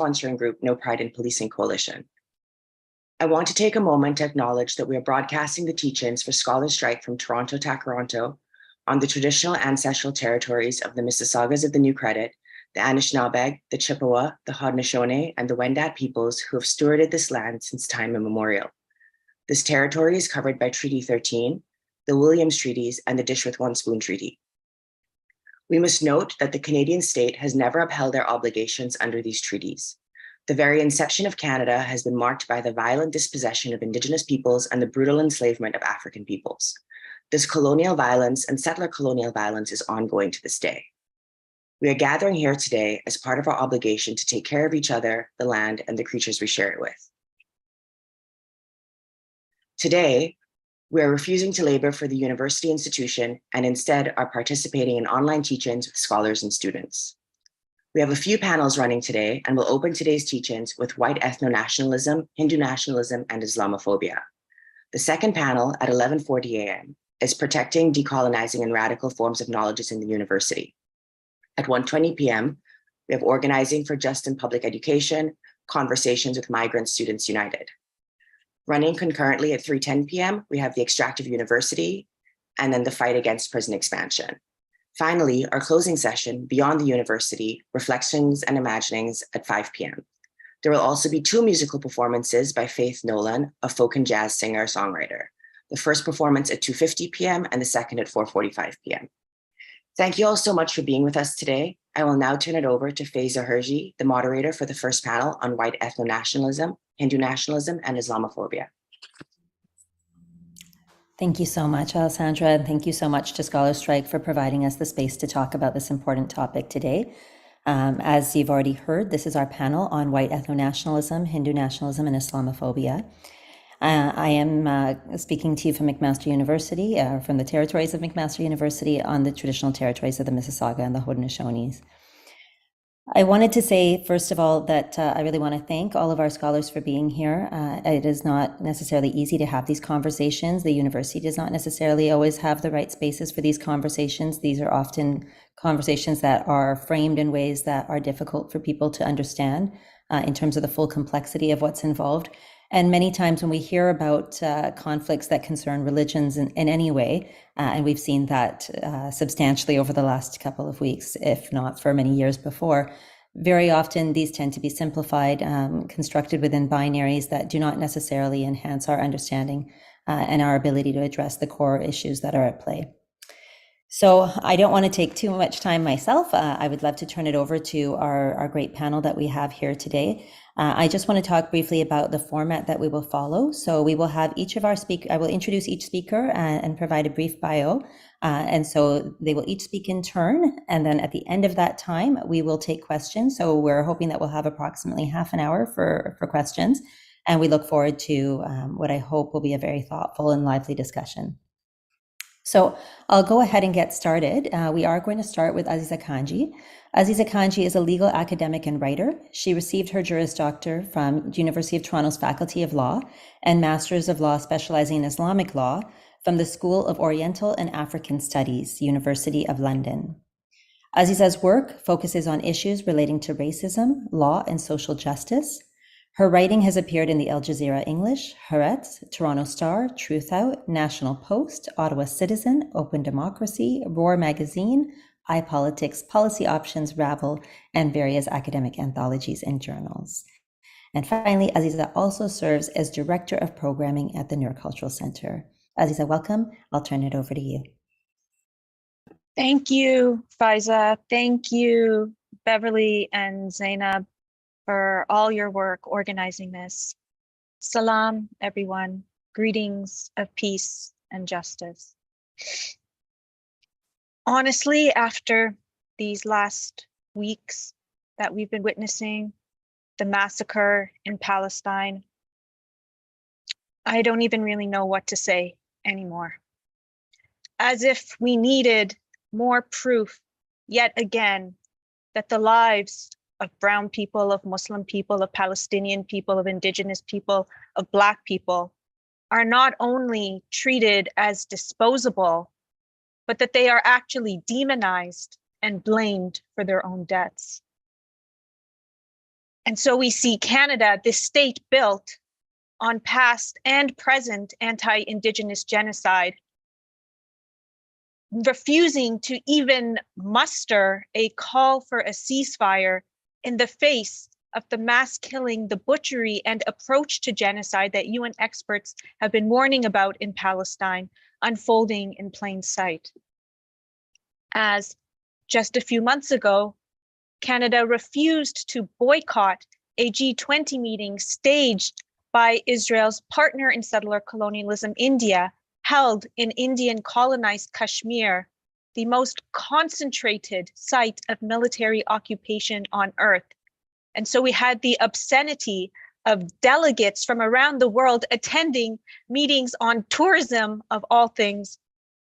sponsoring group No Pride in Policing Coalition. I want to take a moment to acknowledge that we are broadcasting the teach-ins for Scholars Strike from Toronto to Toronto on the traditional ancestral territories of the Mississaugas of the New Credit, the Anishinaabe, the Chippewa, the Haudenosaunee, and the Wendat peoples who have stewarded this land since time immemorial. This territory is covered by Treaty 13, the Williams Treaties, and the Dish with One Spoon Treaty. We must note that the Canadian state has never upheld their obligations under these treaties. The very inception of Canada has been marked by the violent dispossession of Indigenous peoples and the brutal enslavement of African peoples. This colonial violence and settler colonial violence is ongoing to this day. We are gathering here today as part of our obligation to take care of each other, the land, and the creatures we share it with. Today, we are refusing to labor for the university institution and instead are participating in online teach-ins with scholars and students. We have a few panels running today and will open today's teach-ins with white ethno-nationalism, Hindu nationalism, and Islamophobia. The second panel at 11:40 a.m. is protecting, decolonizing, and radical forms of knowledge in the university. At 1:20 p.m., we have organizing for just and public education, conversations with Migrant Students United. Running concurrently at 3:10 p.m., we have the extractive university, and then the fight against prison expansion. Finally, our closing session, Beyond the University, Reflections and Imaginings at 5 p.m. There will also be two musical performances by Faith Nolan, a folk and jazz singer-songwriter. The first performance at 2:50 p.m. and the second at 4:45 p.m. Thank you all so much for being with us today. I will now turn it over to Faiza Herji, the moderator for the first panel on white ethno-nationalism, Hindu nationalism, and Islamophobia. Thank you so much, Alessandra, and thank you so much to Scholars Strike for providing us the space to talk about this important topic today. As you've already heard, this is our panel on white ethno-nationalism, Hindu nationalism, and Islamophobia. I am speaking to you from McMaster University, from the territories of McMaster University on the traditional territories of the Mississauga and the Haudenosaunees. I wanted to say, first of all, that I really want to thank all of our scholars for being here. It is not necessarily easy to have these conversations. The university does not necessarily always have the right spaces for these conversations. These are often conversations that are framed in ways that are difficult for people to understand in terms of the full complexity of what's involved. And many times when we hear about conflicts that concern religions in any way, and we've seen that substantially over the last couple of weeks, if not for many years before, very often these tend to be simplified, constructed within binaries that do not necessarily enhance our understanding and our ability to address the core issues that are at play. So I don't want to take too much time myself. I would love to turn it over to our great panel that we have here today. I just want to talk briefly about the format that we will follow. So we will have each of our I will introduce each speaker and provide a brief bio. And so they will each speak in turn. And then at the end of that time, we will take questions. So we're hoping that we'll have approximately half an hour for questions. And we look forward to what I hope will be a very thoughtful and lively discussion. So I'll go ahead and get started. We are going to start with Aziza Kanji. Aziza Kanji is a legal academic and writer. She received her Juris Doctor from University of Toronto's Faculty of Law and Masters of Law specializing in Islamic law from the School of Oriental and African Studies, University of London. Aziza's work focuses on issues relating to racism, law, and social justice. Her writing has appeared in the Al Jazeera English, Haaretz, Toronto Star, Truth Out, National Post, Ottawa Citizen, Open Democracy, Roar Magazine, iPolitics, Policy Options, Ravel, and various academic anthologies and journals. And finally, Aziza also serves as Director of Programming at the Neurocultural Center. Aziza, welcome. I'll turn it over to you. Thank you, Faiza. Thank you, Beverly and Zainab, for all your work organizing this. Salam, everyone. Greetings of peace and justice. Honestly, after these last weeks that we've been witnessing, the massacre in Palestine, I don't even really know what to say anymore. As if we needed more proof, yet again, that the lives of brown people, of Muslim people, of Palestinian people, of indigenous people, of Black people are not only treated as disposable, but that they are actually demonized and blamed for their own deaths. And so we see Canada, this state built on past and present anti-Indigenous genocide, refusing to even muster a call for a ceasefire in the face of the mass killing, the butchery, and approach to genocide that UN experts have been warning about in Palestine, unfolding in plain sight. As just a few months ago, Canada refused to boycott a G20 meeting staged by Israel's partner in settler colonialism, India, held in Indian colonized Kashmir, the most concentrated site of military occupation on earth. And so we had the obscenity of delegates from around the world attending meetings on tourism of all things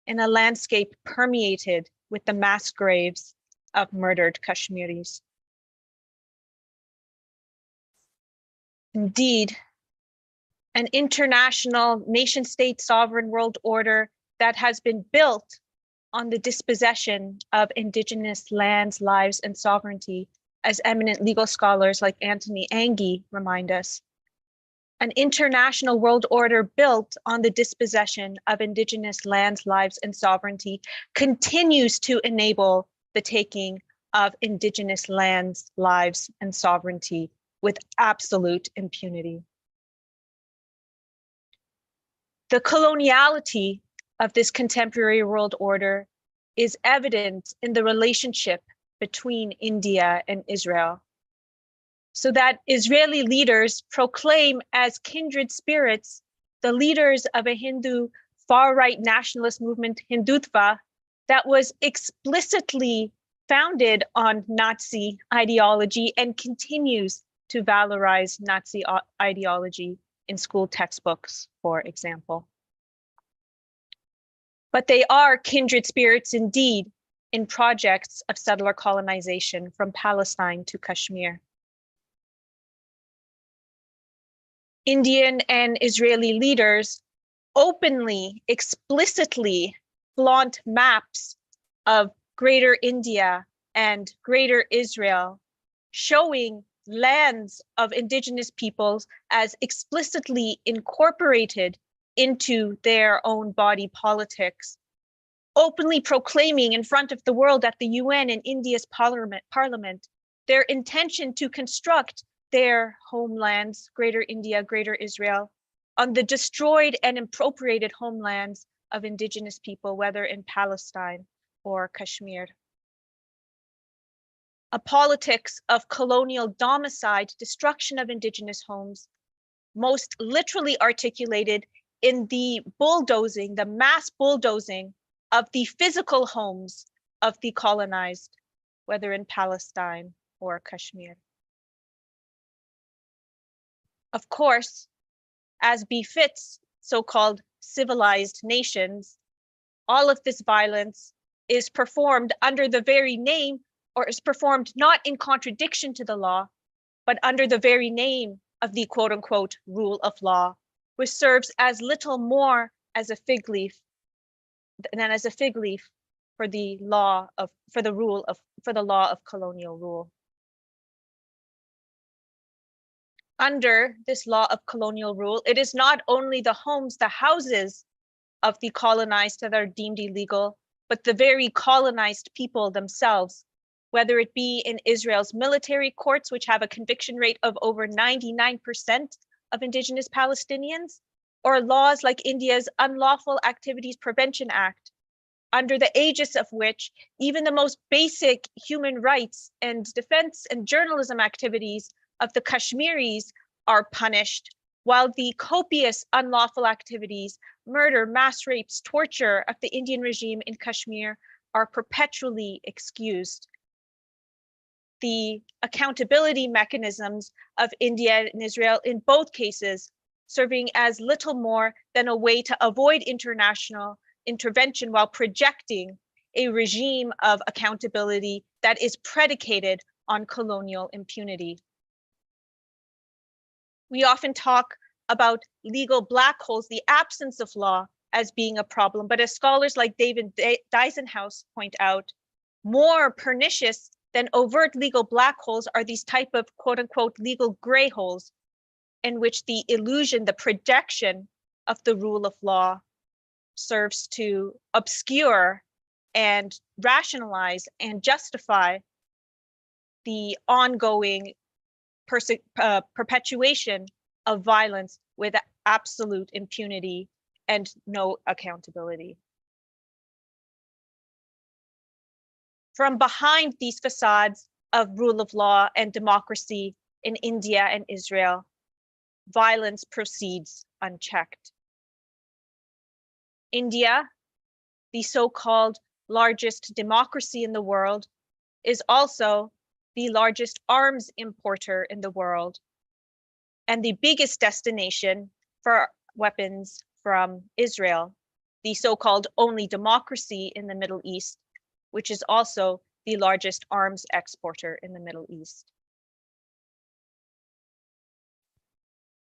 in a landscape permeated with the mass graves of murdered Kashmiris. Indeed, an international nation-state sovereign world order that has been built on the dispossession of Indigenous lands, lives, and sovereignty, as eminent legal scholars like Anthony Angie remind us. An international world order built on the dispossession of Indigenous lands, lives, and sovereignty continues to enable the taking of Indigenous lands, lives, and sovereignty with absolute impunity. The coloniality of this contemporary world order is evident in the relationship between India and Israel, so that Israeli leaders proclaim as kindred spirits the leaders of a Hindu far-right nationalist movement, Hindutva, that was explicitly founded on Nazi ideology and continues to valorize Nazi ideology in school textbooks, for example. But they are kindred spirits indeed in projects of settler colonization from Palestine to Kashmir. Indian and Israeli leaders openly, explicitly flaunt maps of Greater India and Greater Israel, showing lands of Indigenous peoples as explicitly incorporated into their own body politics, openly proclaiming in front of the world at the UN and India's parliament their intention to construct their homelands, Greater India, Greater Israel, on the destroyed and appropriated homelands of Indigenous people, whether in Palestine or Kashmir. A politics of colonial domicide, destruction of Indigenous homes, most literally articulated in the bulldozing, the mass bulldozing of the physical homes of the colonized, whether in Palestine or Kashmir. Of course, as befits so-called civilized nations, all of this violence is performed under the very name, or is performed not in contradiction to the law, but under the very name of the quote-unquote rule of law, which serves as little more as a fig leaf for the law of colonial rule. Under this law of colonial rule, it is not only the homes, the houses of the colonized that are deemed illegal, but the very colonized people themselves, whether it be in Israel's military courts, which have a conviction rate of over 99% of Indigenous Palestinians, or laws like India's Unlawful Activities Prevention Act, under the aegis of which even the most basic human rights and defense and journalism activities of the Kashmiris are punished, while the copious unlawful activities, murder, mass rapes, torture of the Indian regime in Kashmir are perpetually excused. The accountability mechanisms of India and Israel in both cases serving as little more than a way to avoid international intervention while projecting a regime of accountability that is predicated on colonial impunity. We often talk about legal black holes, the absence of law, as being a problem, but as scholars like David Deisenhouse point out, more pernicious then overt legal black holes are these type of quote unquote legal gray holes in which the illusion, the projection of the rule of law serves to obscure and rationalize and justify the ongoing perpetuation of violence with absolute impunity and no accountability. From behind these facades of rule of law and democracy in India and Israel, violence proceeds unchecked. India, the so-called largest democracy in the world, is also the largest arms importer in the world and the biggest destination for weapons from Israel, the so-called only democracy in the Middle East, which is also the largest arms exporter in the Middle East.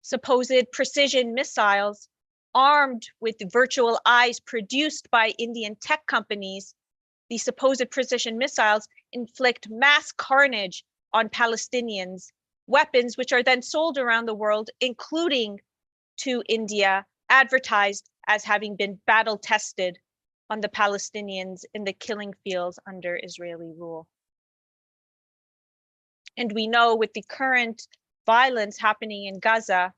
Supposed precision missiles armed with virtual eyes produced by Indian tech companies, the supposed precision missiles inflict mass carnage on Palestinians, weapons which are then sold around the world, including to India, advertised as having been battle tested on the Palestinians in the killing fields under Israeli rule. And we know with the current violence happening in Gaza,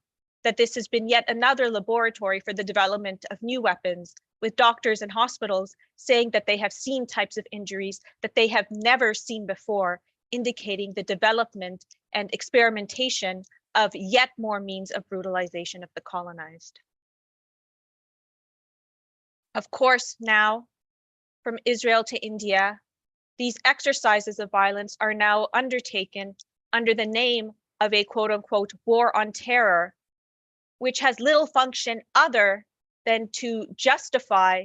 that this has been yet another laboratory for the development of new weapons, with doctors and hospitals saying that they have seen types of injuries that they have never seen before, indicating the development and experimentation of yet more means of brutalization of the colonized. Of course, now, from Israel to India, these exercises of violence are now undertaken under the name of a quote unquote war on terror, which has little function other than to justify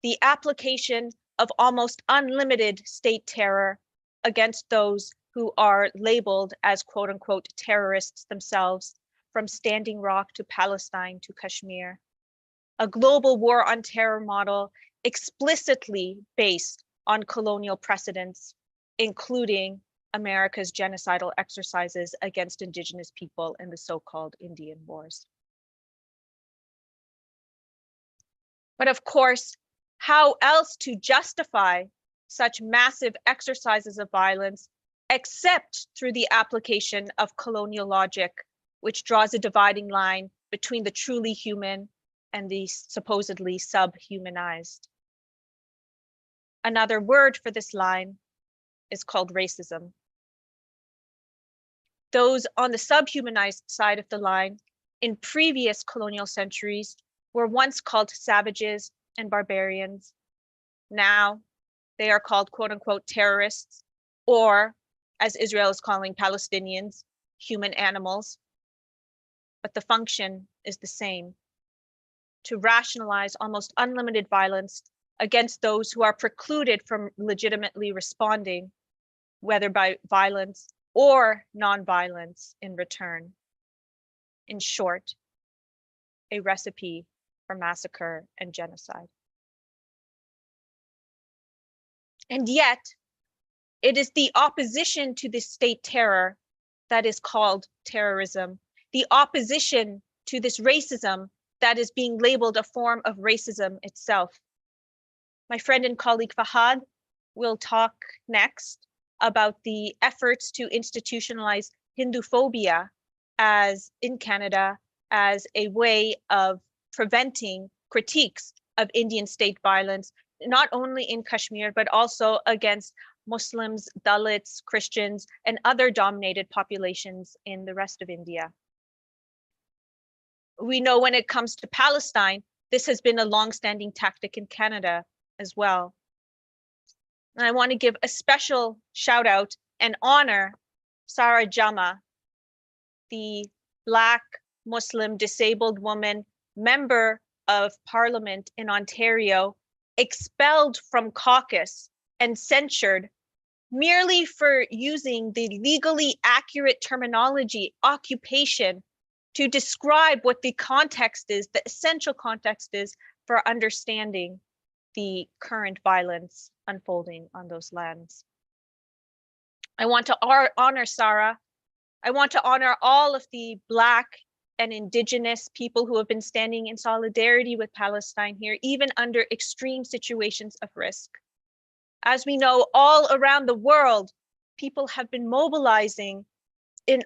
the application of almost unlimited state terror against those who are labeled as quote unquote terrorists themselves, from Standing Rock to Palestine to Kashmir. A global war on terror model explicitly based on colonial precedents, including America's genocidal exercises against indigenous people in the so-called Indian Wars. But of course, how else to justify such massive exercises of violence except through the application of colonial logic, which draws a dividing line between the truly human and the supposedly subhumanized. Another word for this line is called racism. Those on the subhumanized side of the line in previous colonial centuries were once called savages and barbarians. Now they are called quote unquote terrorists, or as Israel is calling Palestinians, human animals. But the function is the same: to rationalize almost unlimited violence against those who are precluded from legitimately responding, whether by violence or non-violence in return. In short, a recipe for massacre and genocide. And yet, it is the opposition to this state terror that is called terrorism, the opposition to this racism that is being labeled a form of racism itself. My friend and colleague Fahad will talk next about the efforts to institutionalize Hinduphobia as in Canada as a way of preventing critiques of Indian state violence, not only in Kashmir, but also against Muslims, Dalits, Christians, and other dominated populations in the rest of India. We know when it comes to Palestine, this has been a long-standing tactic in Canada as well. And I want to give a special shout out and honor Sarah Jama, the Black Muslim disabled woman, member of Parliament in Ontario, expelled from caucus and censured merely for using the legally accurate terminology, occupation, to describe what the context is, the essential context is for understanding the current violence unfolding on those lands. I want to honor Sarah. I want to honor all of the Black and Indigenous people who have been standing in solidarity with Palestine here, even under extreme situations of risk. As we know, all around the world, people have been mobilizing in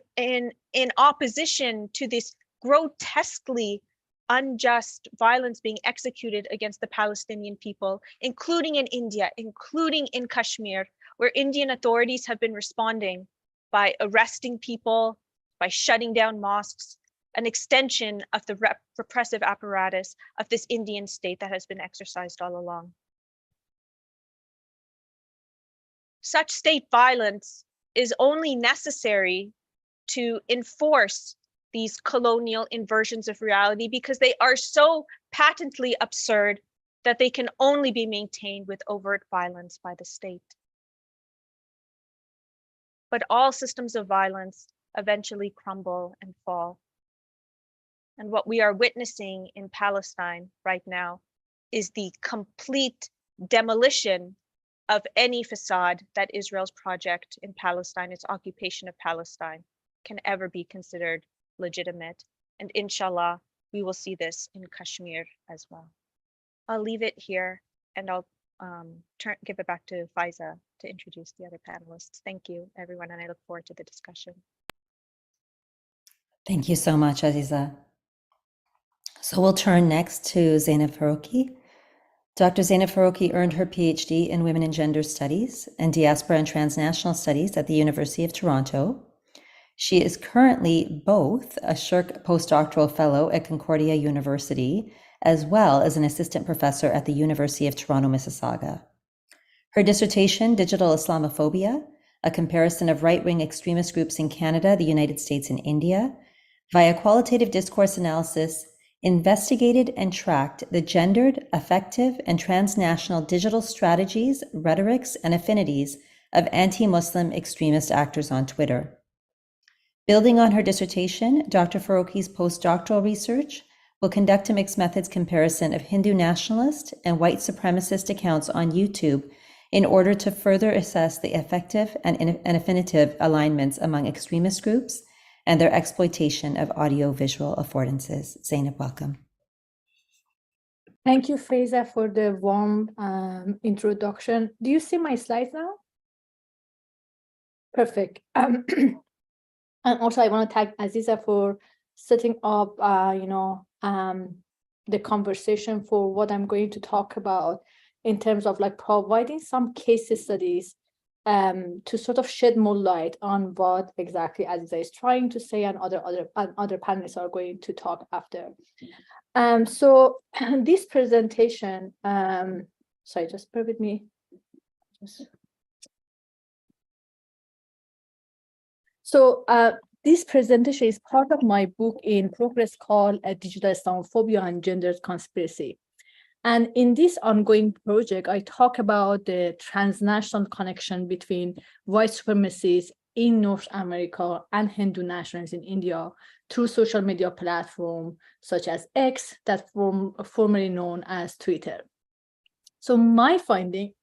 opposition to this grotesquely unjust violence being executed against the Palestinian people, including in India, including in Kashmir, where Indian authorities have been responding by arresting people, by shutting down mosques, an extension of the repressive apparatus of this Indian state that has been exercised all along. Such state violence is only necessary to enforce these colonial inversions of reality because they are so patently absurd that they can only be maintained with overt violence by the state. But all systems of violence eventually crumble and fall. And what we are witnessing in Palestine right now is the complete demolition of any facade that Israel's project in Palestine, its occupation of Palestine, can ever be considered legitimate. And inshallah, we will see this in Kashmir as well. I'll leave it here and I'll give it back to Faiza to introduce the other panelists. Thank you, everyone, and I look forward to the discussion. Thank you so much, Aziza. So we'll turn next to Zainab Faruqi. Dr. Zainab Faruqi earned her PhD in Women and Gender Studies and Diaspora and Transnational Studies at the University of Toronto. She is currently both a Shirk postdoctoral fellow at Concordia University, as well as an assistant professor at the University of Toronto, Mississauga. Her dissertation, Digital Islamophobia, a comparison of right-wing extremist groups in Canada, the United States, and India, via qualitative discourse analysis, investigated and tracked the gendered, affective, and transnational digital strategies, rhetorics, and affinities of anti-Muslim extremist actors on Twitter. Building on her dissertation, Dr. Faruqi's postdoctoral research will conduct a mixed methods comparison of Hindu nationalist and white supremacist accounts on YouTube in order to further assess the effective and affinitive alignments among extremist groups and their exploitation of audio-visual affordances. Zainab, welcome. Thank you, Faiza, for the warm introduction. Do you see my slides now? Perfect. And also, I want to thank Aziza for setting up, the conversation for what I'm going to talk about in terms of like providing some case studies to sort of shed more light on what exactly Aziza is trying to say, and other panelists are going to talk after. So this presentation, sorry, just bear with me. So this presentation is part of my book in progress called Digital Islamophobia and Gender Conspiracy. And in this ongoing project, I talk about the transnational connection between white supremacists in North America and Hindu nationalists in India through social media platforms such as X, that formerly known as Twitter. So my finding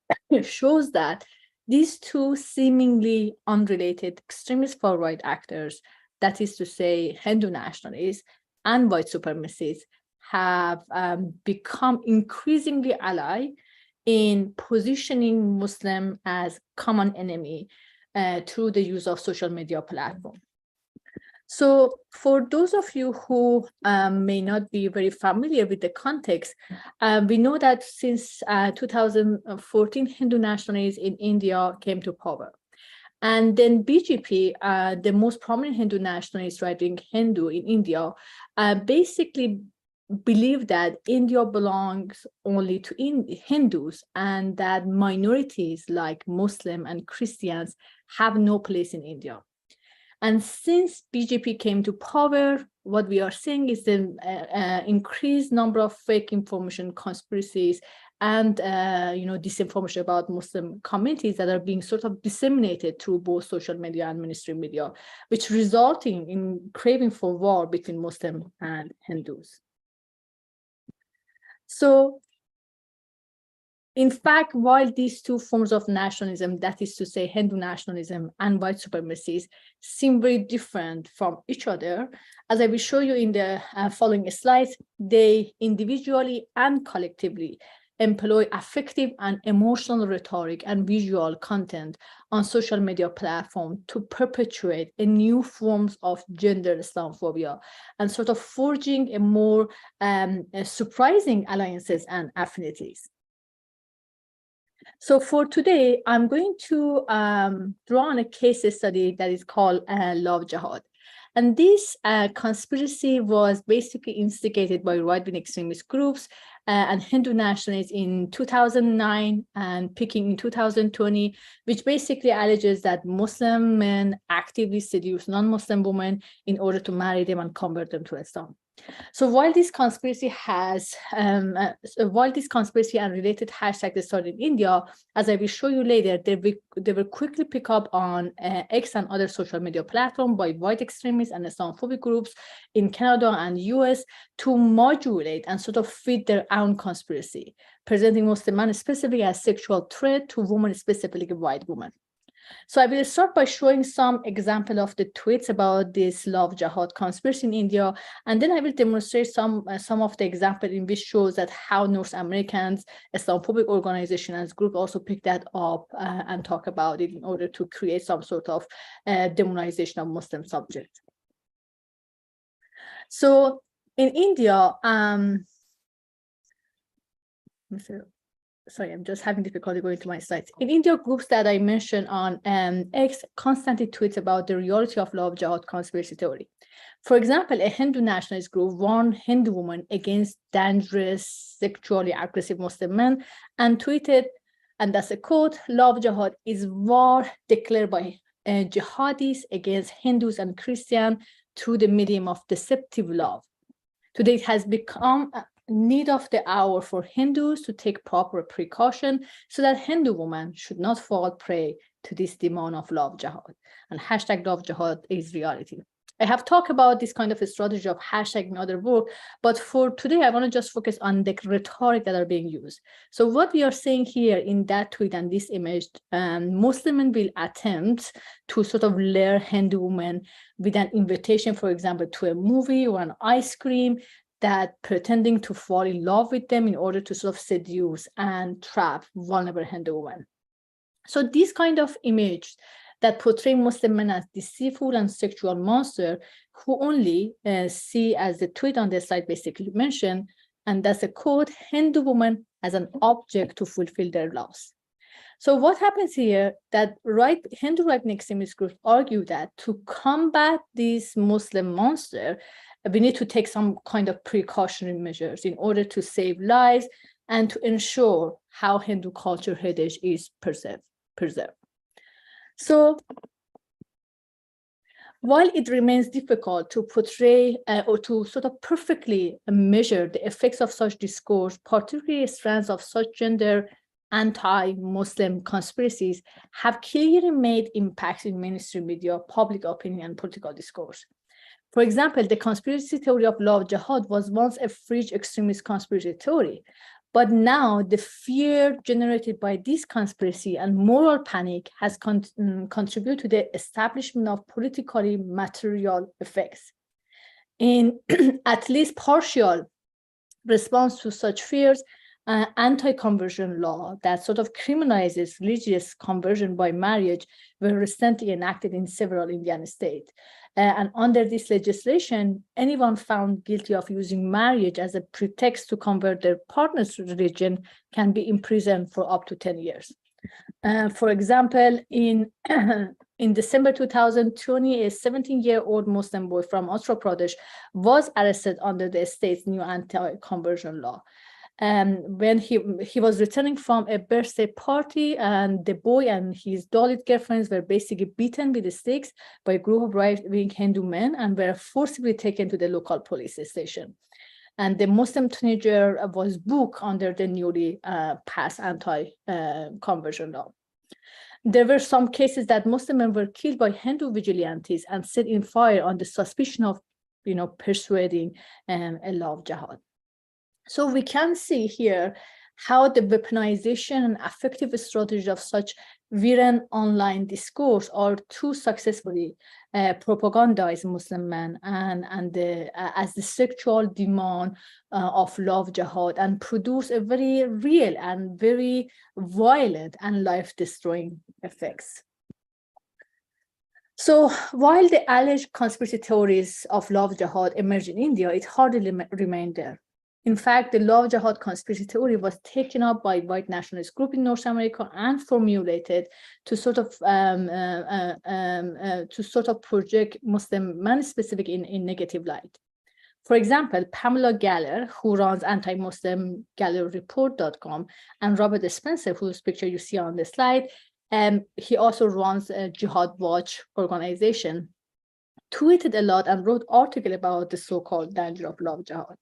shows that these two seemingly unrelated extremist far-right actors, that is to say Hindu nationalists and white supremacists, have become increasingly ally in positioning Muslim as common enemy through the use of social media platforms. So for those of you who may not be very familiar with the context, we know that since 2014, Hindu nationalists in India came to power. And then BJP, the most prominent Hindu nationalist right-wing Hindu in India, basically believe that India belongs only to Hindus and that minorities like Muslim and Christians have no place in India. And since BJP came to power, what we are seeing is the increased number of fake information, conspiracies, and disinformation about Muslim communities that are being sort of disseminated through both social media and mainstream media, which resulting in craving for war between Muslim and Hindus. So In fact, while these two forms of nationalism, that is to say Hindu nationalism and white supremacies, seem very different from each other, as I will show you in the following slides, they individually and collectively employ affective and emotional rhetoric and visual content on social media platforms to perpetuate a new forms of gender Islamophobia and sort of forging a more surprising alliances and affinities. So for today, I'm going to draw on a case study that is called Love Jihad. And this conspiracy was basically instigated by right-wing extremist groups and Hindu nationalists in 2009 and Peking in 2020, which basically alleges that Muslim men actively seduce non-Muslim women in order to marry them and convert them to Islam. So while this conspiracy has, while this conspiracy and related hashtags started in India, as I will show you later, they will quickly pick up on X and other social media platforms by white extremists and Islamophobic groups in Canada and US to modulate and sort of feed their own conspiracy, presenting Muslim men specifically as sexual threat to women, specifically white women. So I will start by showing some example of the tweets about this love jihad conspiracy in India, and then I will demonstrate some of the example in which shows that how North Americans, Islamophobic organization and group also pick that up and talk about it in order to create some sort of demonization of Muslim subject. So in India, sorry, I'm just having difficulty going to my slides. In India, groups that I mentioned on X constantly tweet about the reality of love jihad conspiracy theory. For example, a Hindu nationalist group warned Hindu women against dangerous, sexually aggressive Muslim men and tweeted, and that's a quote, "Love jihad is war declared by jihadis against Hindus and Christians through the medium of deceptive love. Today, it has become need of the hour for Hindus to take proper precaution so that Hindu women should not fall prey to this demon of love jihad." And hashtag love jihad is reality. I have talked about this kind of a strategy of hashtag in other work, but for today, I want to just focus on the rhetoric that are being used. So what we are saying here in that tweet and this image, Muslim men will attempt to sort of lure Hindu women with an invitation, for example, to a movie or an ice cream, that pretending to fall in love with them in order to sort of seduce and trap vulnerable Hindu women. So this kind of image that portray Muslim men as deceitful and sexual monster who only see, as the tweet on the slide basically mentioned, and that's a quote, Hindu woman as an object to fulfill their loves. So what happens here that Hindu right-wing extremist groups argue that to combat this Muslim monster, we need to take some kind of precautionary measures in order to save lives and to ensure how Hindu culture heritage is preserved. So while it remains difficult to portray or to sort of perfectly measure the effects of such discourse, particularly strands of such gender anti-Muslim conspiracies have clearly made impacts in mainstream media, public opinion, and political discourse. For example, the conspiracy theory of love jihad was once a fringe extremist conspiracy theory, but now the fear generated by this conspiracy and moral panic has contributed to the establishment of politically material effects. In at least partial response to such fears, anti-conversion law that sort of criminalizes religious conversion by marriage were recently enacted in several Indian states. And under this legislation, anyone found guilty of using marriage as a pretext to convert their partner's religion can be imprisoned for up to 10 years. For example, in December 2020, a 17-year-old Muslim boy from Uttar Pradesh was arrested under the state's new anti-conversion law. When he was returning from a birthday party, and the boy and his Dalit girlfriends were basically beaten with sticks by a group of right-wing Hindu men and were forcibly taken to the local police station. And the Muslim teenager was booked under the newly passed anti-conversion law. There were some cases that Muslim men were killed by Hindu vigilantes and set in fire on the suspicion of, persuading a love jihad. So we can see here how the weaponization and affective strategy of such virulent online discourse are to successfully propagandize Muslim men as the sexual demand of love jihad, and produce a very real and very violent and life-destroying effects. So while the alleged conspiracy theories of love jihad emerged in India, it hardly remained there. In fact, the love jihad conspiracy theory was taken up by white nationalist group in North America and formulated to sort of project Muslim men specific in negative light. For example, Pamela Galler, who runs anti-Muslim gallerreport.com, and Robert Spencer, whose picture you see on the slide, he also runs a Jihad Watch organization, tweeted a lot and wrote articles about the so-called danger of love jihad.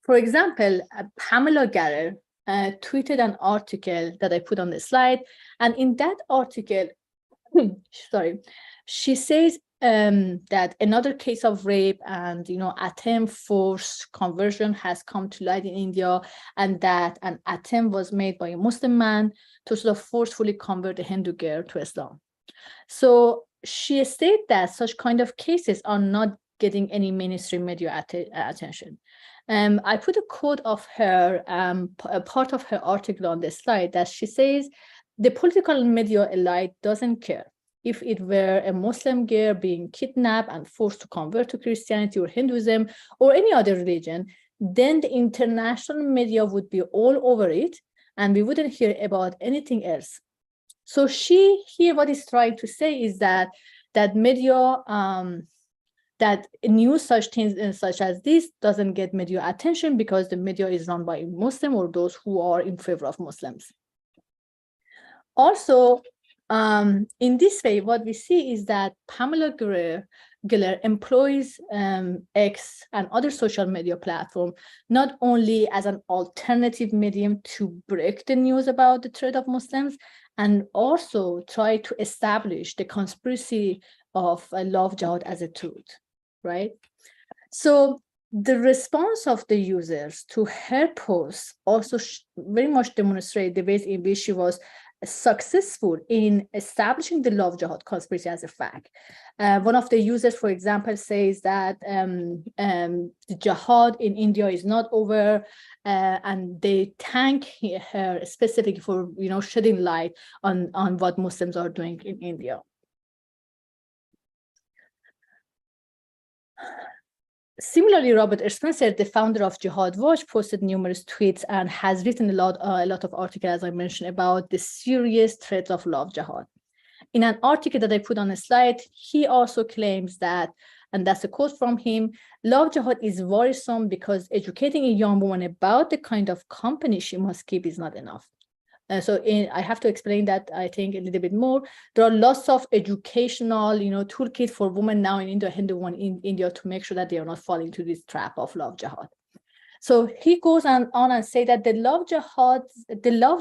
For example, Pamela Galler tweeted an article that I put on the slide, and in that article, she says that another case of rape and attempt forced conversion has come to light in India, and that an attempt was made by a Muslim man to sort of forcefully convert a Hindu girl to Islam. So she stated that such kind of cases are not getting any mainstream media attention. I put a quote of her, a part of her article on the slide, that she says, the political media elite doesn't care. If it were a Muslim girl being kidnapped and forced to convert to Christianity or Hinduism or any other religion, then the international media would be all over it, and we wouldn't hear about anything else. So she here, what is trying to say is that media, that news such things such as this doesn't get media attention because the media is run by Muslim or those who are in favor of Muslims. Also, in this way, what we see is that Pamela Galler employs X and other social media platforms not only as an alternative medium to break the news about the threat of Muslims, and also try to establish the conspiracy of love jihad as a truth, right? So the response of the users to her posts also very much demonstrate the ways in which she was successful in establishing the love jihad conspiracy as a fact. One of the users, for example, says that the jihad in India is not over, and they thank her specifically for shedding light on what Muslims are doing in India. Similarly, Robert Spencer, the founder of Jihad Watch, posted numerous tweets and has written a lot of articles, as I mentioned, about the serious threat of love jihad. In an article that I put on a slide, he also claims that, and that's a quote from him, love jihad is worrisome because educating a young woman about the kind of company she must keep is not enough. I have to explain that, I think, a little bit more. There are lots of educational, toolkit for women now in India, Hindu women in India, to make sure that they are not falling into this trap of love jihad. So he goes on and say that the love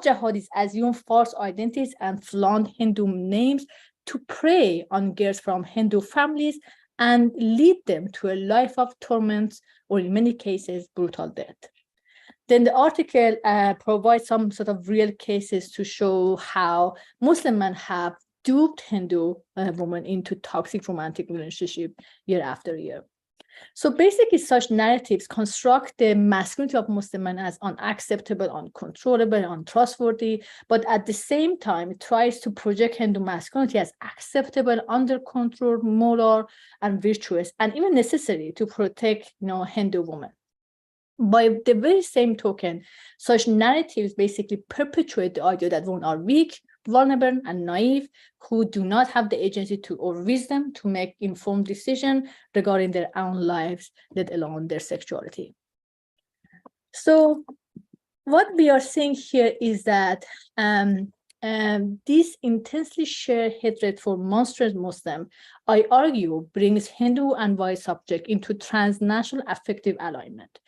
jihad is assume false identities and flaunt Hindu names to prey on girls from Hindu families and lead them to a life of torment, or in many cases, brutal death. Then the article provides some sort of real cases to show how Muslim men have duped Hindu women into toxic romantic relationship year after year. So basically, such narratives construct the masculinity of Muslim men as unacceptable, uncontrollable, untrustworthy, but at the same time, it tries to project Hindu masculinity as acceptable, under control, moral, and virtuous, and even necessary to protect, Hindu women. By the very same token, such narratives basically perpetuate the idea that women are weak, vulnerable, and naive, who do not have the agency or wisdom to make informed decisions regarding their own lives, let alone their sexuality. So what we are seeing here is that this intensely shared hatred for monstrous Muslim, I argue, brings Hindu and white subject into transnational affective alignment.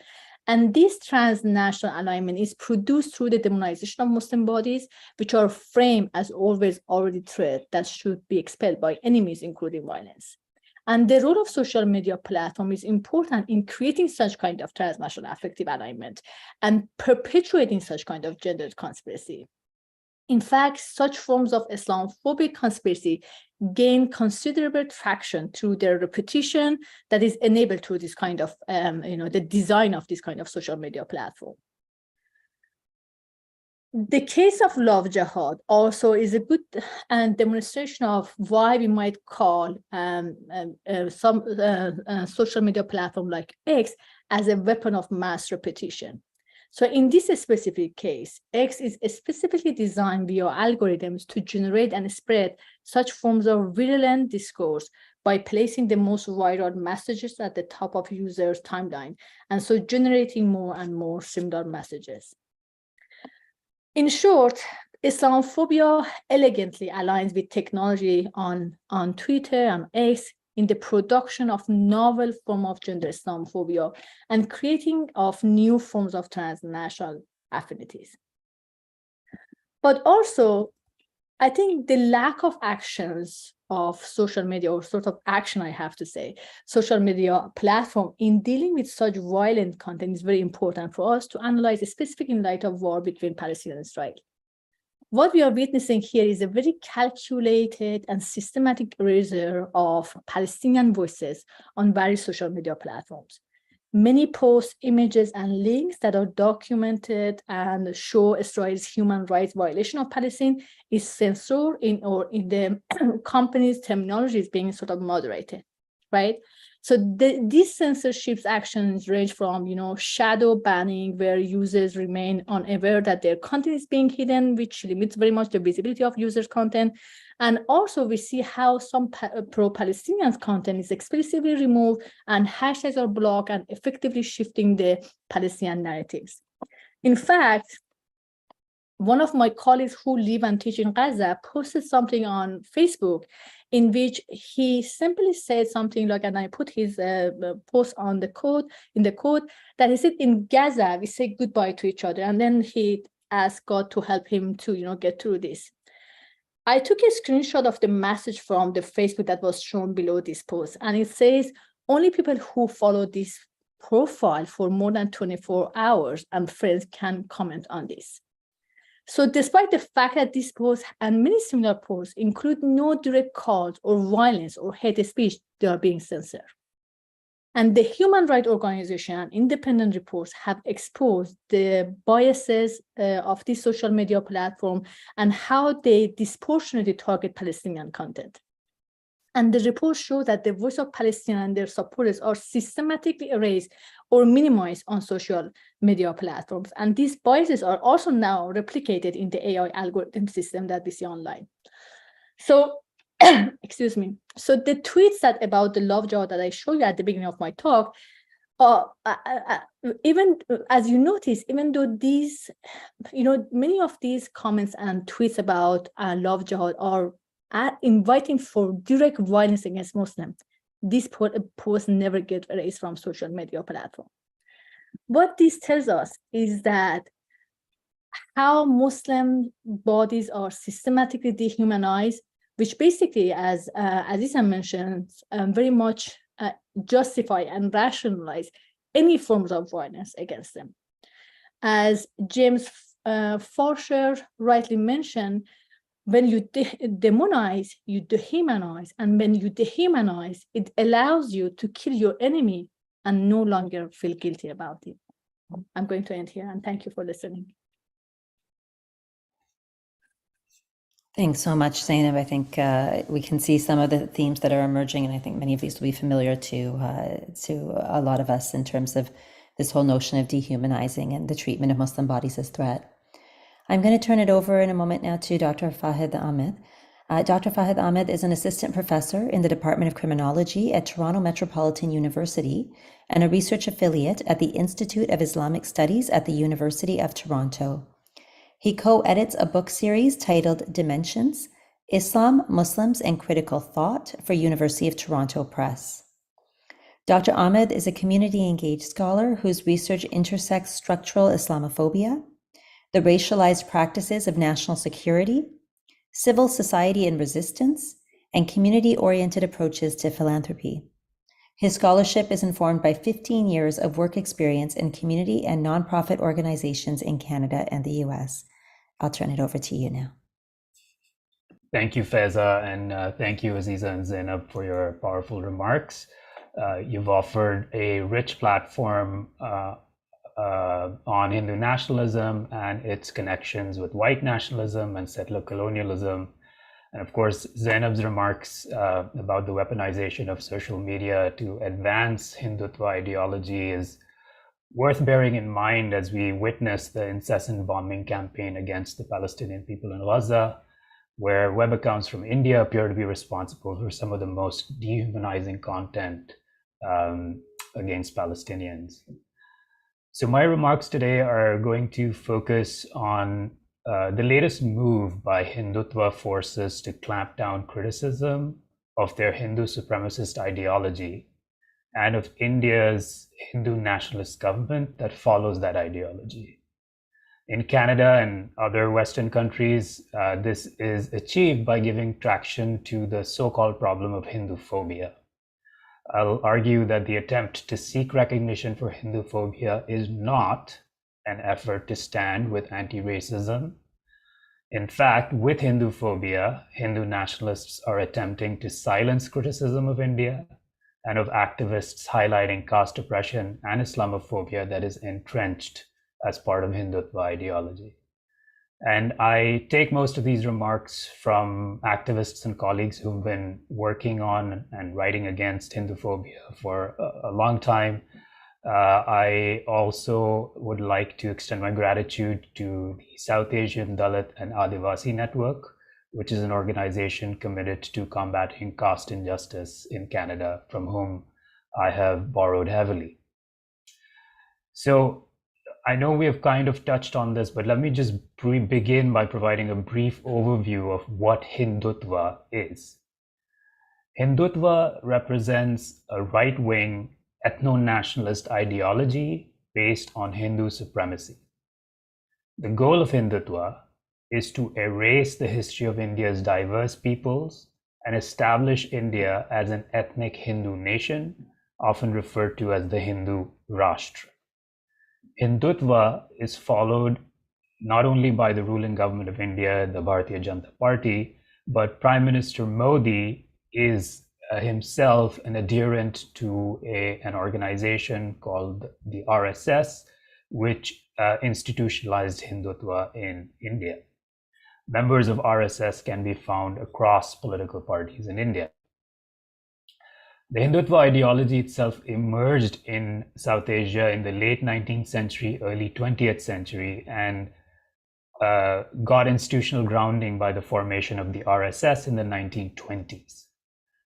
And this transnational alignment is produced through the demonization of Muslim bodies, which are framed as always already threat that should be expelled by any means, including violence. And the role of social media platform is important in creating such kind of transnational affective alignment and perpetuating such kind of gendered conspiracy. In fact, such forms of Islamophobic conspiracy gain considerable traction through their repetition that is enabled through this kind of, the design of this kind of social media platform. The case of love jihad also is a good demonstration of why we might call some social media platform like X as a weapon of mass repetition. So in this specific case, X is specifically designed via algorithms to generate and spread such forms of virulent discourse by placing the most viral messages at the top of users' timeline, and so generating more and more similar messages. In short, Islamophobia elegantly aligns with technology on Twitter and X in the production of novel form of gender Islamophobia and creating of new forms of transnational affinities. But also, I think the lack of actions of social media, or sort of action, I have to say, social media platform in dealing with such violent content is very important for us to analyze, specifically in light of war between Palestine and Israel. What we are witnessing here is a very calculated and systematic erasure of Palestinian voices on various social media platforms. Many posts, images, and links that are documented and show Israel's human rights violation of Palestine is censored in the company's terminology is being sort of moderated, right? So these censorship actions range from, shadow banning, where users remain unaware that their content is being hidden, which limits very much the visibility of users' content. And also we see how some pro-Palestinian content is explicitly removed and hashtags are blocked and effectively shifting the Palestinian narratives. In fact, one of my colleagues who live and teach in Gaza posted something on Facebook in which he simply said something like, and I put his post on the code, that he said, in Gaza, we say goodbye to each other. And then he asked God to help him to, get through this. I took a screenshot of the message from the Facebook that was shown below this post. And it says, only people who follow this profile for more than 24 hours and friends can comment on this. So despite the fact that this post and many similar posts include no direct calls or violence or hate speech, they are being censored. And the human rights organization and independent reports have exposed the biases of this social media platform and how they disproportionately target Palestinian content. And the reports show that the voice of Palestine and their supporters are systematically erased or minimized on social media platforms. And these biases are also now replicated in the AI algorithm system that we see online. So, excuse me. So the tweets about the love jihad that I showed you at the beginning of my talk, even as you notice, even though these, many of these comments and tweets about love jihad are inviting for direct violence against Muslims, this post never get erased from social media platform. What this tells us is that how Muslim bodies are systematically dehumanized, which basically, as Aziza mentioned, very much justify and rationalize any forms of violence against them. As James Forsher rightly mentioned, when you demonize, you dehumanize, and when you dehumanize, it allows you to kill your enemy and no longer feel guilty about it. I'm going to end here, and thank you for listening. Thanks so much, Zainab. I think we can see some of the themes that are emerging, and I think many of these will be familiar to a lot of us in terms of this whole notion of dehumanizing and the treatment of Muslim bodies as threat. I'm going to turn it over in a moment now to Dr. Fahid Ahmed. Dr. Fahid Ahmed is an assistant professor in the Department of Criminology at Toronto Metropolitan University and a research affiliate at the Institute of Islamic Studies at the University of Toronto. He co-edits a book series titled Dimensions, Islam, Muslims, and Critical Thought for University of Toronto Press. Dr. Ahmed is a community-engaged scholar whose research intersects structural Islamophobia, the racialized practices of national security, civil society and resistance, and community-oriented approaches to philanthropy. His scholarship is informed by 15 years of work experience in community and nonprofit organizations in Canada and the US. I'll turn it over to you now. Thank you, Faiza, and thank you, Aziza and Zainab, for your powerful remarks. You've offered a rich platform on Hindu nationalism and its connections with white nationalism and settler colonialism. And of course, Zainab's remarks about the weaponization of social media to advance Hindutva ideology is worth bearing in mind as we witness the incessant bombing campaign against the Palestinian people in Gaza, where web accounts from India appear to be responsible for some of the most dehumanizing content against Palestinians. So my remarks today are going to focus on the latest move by Hindutva forces to clamp down criticism of their Hindu supremacist ideology and of India's Hindu nationalist government that follows that ideology. In Canada and other Western countries, this is achieved by giving traction to the so-called problem of Hinduphobia. I'll argue that the attempt to seek recognition for Hinduphobia is not an effort to stand with anti-racism. In fact, with Hinduphobia, Hindu nationalists are attempting to silence criticism of India and of activists highlighting caste oppression and Islamophobia that is entrenched as part of Hindutva ideology. And I take most of these remarks from activists and colleagues who've been working on and writing against Hinduphobia for a long time. I also would like to extend my gratitude to the South Asian Dalit and Adivasi Network, which is an organization committed to combating caste injustice in Canada, from whom I have borrowed heavily. So I know we have kind of touched on this, but let me just begin by providing a brief overview of what Hindutva is. Hindutva represents a right-wing ethno-nationalist ideology based on Hindu supremacy. The goal of Hindutva is to erase the history of India's diverse peoples and establish India as an ethnic Hindu nation, often referred to as the Hindu Rashtra. Hindutva is followed not only by the ruling government of India, the Bharatiya Janata Party, but Prime Minister Modi is himself an adherent to an organization called the RSS, which institutionalized Hindutva in India. Members of RSS can be found across political parties in India. The Hindutva ideology itself emerged in South Asia in the late 19th century, early 20th century, and got institutional grounding by the formation of the RSS in the 1920s.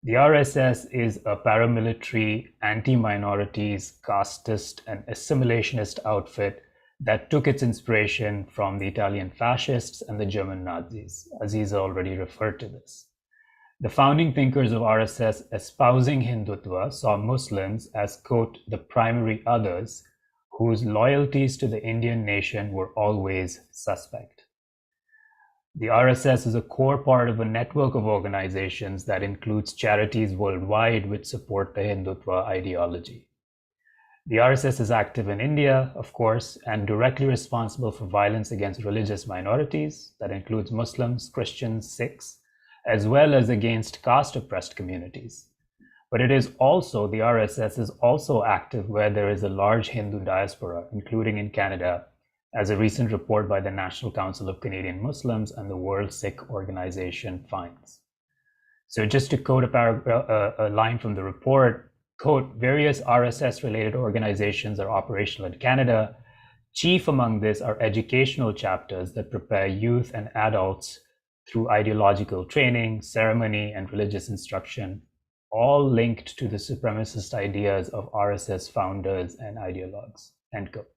The RSS is a paramilitary, anti-minorities, casteist, and assimilationist outfit that took its inspiration from the Italian fascists and the German Nazis. Aziza already referred to this. The founding thinkers of RSS espousing Hindutva saw Muslims as, quote, the primary others, whose loyalties to the Indian nation were always suspect. The RSS is a core part of a network of organizations that includes charities worldwide which support the Hindutva ideology. The RSS is active in India, of course, and directly responsible for violence against religious minorities, that includes Muslims, Christians, Sikhs, as well as against caste-oppressed communities. But it is also, the RSS is also active where there is a large Hindu diaspora, including in Canada, as a recent report by the National Council of Canadian Muslims and the World Sikh Organization finds. So just to quote a line from the report, quote, various RSS-related organizations are operational in Canada. Chief among this are educational chapters that prepare youth and adults through ideological training, ceremony, and religious instruction, all linked to the supremacist ideas of RSS founders and ideologues, end quote.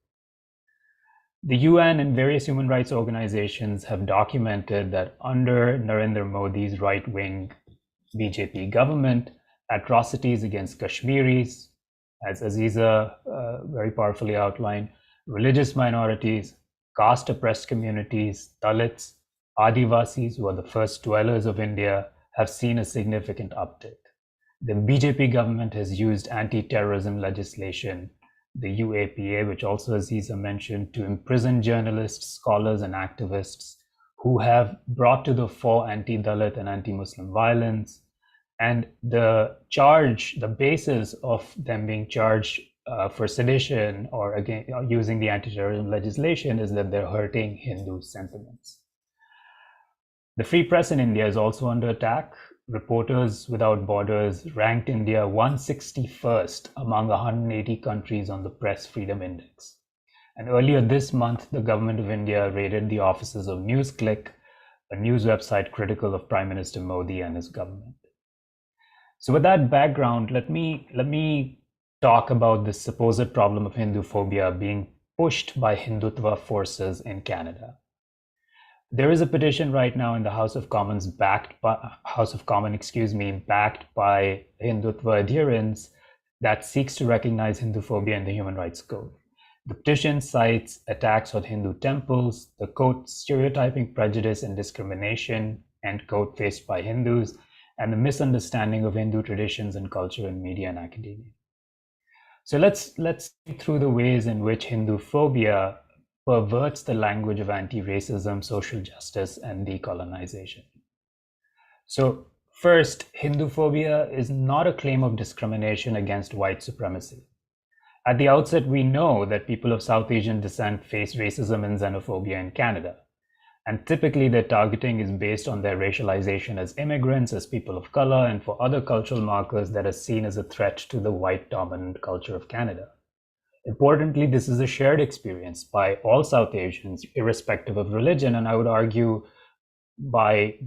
The UN and various human rights organizations have documented that under Narendra Modi's right-wing BJP government, atrocities against Kashmiris, as Aziza very powerfully outlined, religious minorities, caste-oppressed communities, Dalits, Adivasis, who are the first dwellers of India, have seen a significant uptick. The BJP government has used anti-terrorism legislation, the UAPA, which also Aziza mentioned, to imprison journalists, scholars, and activists who have brought to the fore anti-Dalit and anti-Muslim violence. And the basis of them being charged for sedition or again using the anti-terrorism legislation is that they're hurting Hindu sentiments. The free press in India is also under attack. Reporters Without Borders ranked India 161st among 180 countries on the Press Freedom Index. And earlier this month, the government of India raided the offices of NewsClick, a news website critical of Prime Minister Modi and his government. So with that background, let me talk about the supposed problem of Hinduphobia being pushed by Hindutva forces in Canada. There is a petition right now in the House of Commons backed by Hindutva adherents that seeks to recognize Hinduphobia in the Human Rights Code. The petition cites attacks on Hindu temples, the quote, stereotyping, prejudice, and discrimination, end quote, faced by Hindus, and the misunderstanding of Hindu traditions and culture in media and academia. So let's think through the ways in which Hinduphobia perverts the language of anti-racism, social justice, and decolonization. So first, Hinduphobia is not a claim of discrimination against white supremacy. At the outset, we know that people of South Asian descent face racism and xenophobia in Canada. And typically their targeting is based on their racialization as immigrants, as people of color, and for other cultural markers that are seen as a threat to the white dominant culture of Canada. Importantly, this is a shared experience by all South Asians, irrespective of religion, and I would argue broadly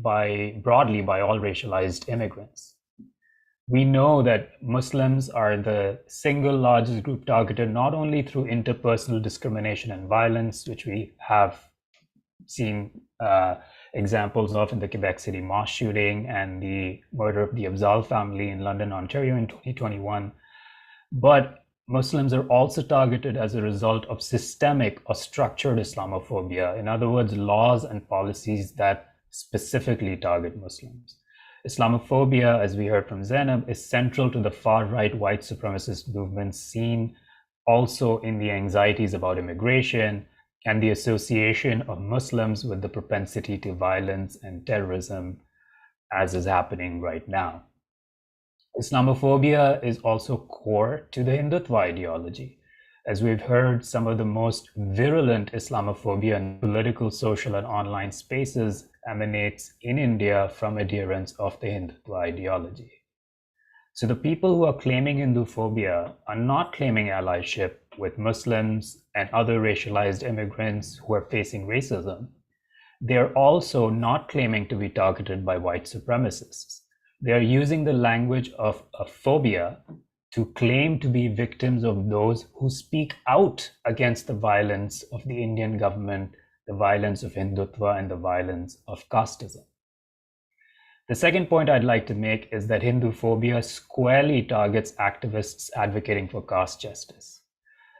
by all racialized immigrants. We know that Muslims are the single largest group targeted not only through interpersonal discrimination and violence, which we have seen examples of in the Quebec City mosque shooting and the murder of the Afzal family in London, Ontario in 2021, but Muslims are also targeted as a result of systemic or structured Islamophobia. In other words, laws and policies that specifically target Muslims. Islamophobia, as we heard from Zainab, is central to the far-right white supremacist movements seen also in the anxieties about immigration and the association of Muslims with the propensity to violence and terrorism, as is happening right now. Islamophobia is also core to the Hindutva ideology. As we've heard, some of the most virulent Islamophobia in political, social, and online spaces emanates in India from adherents of the Hindutva ideology. So the people who are claiming Hinduphobia are not claiming allyship with Muslims and other racialized immigrants who are facing racism. They're also not claiming to be targeted by white supremacists. They are using the language of a phobia to claim to be victims of those who speak out against the violence of the Indian government, the violence of Hindutva, and the violence of casteism. The second point I'd like to make is that Hinduphobia squarely targets activists advocating for caste justice.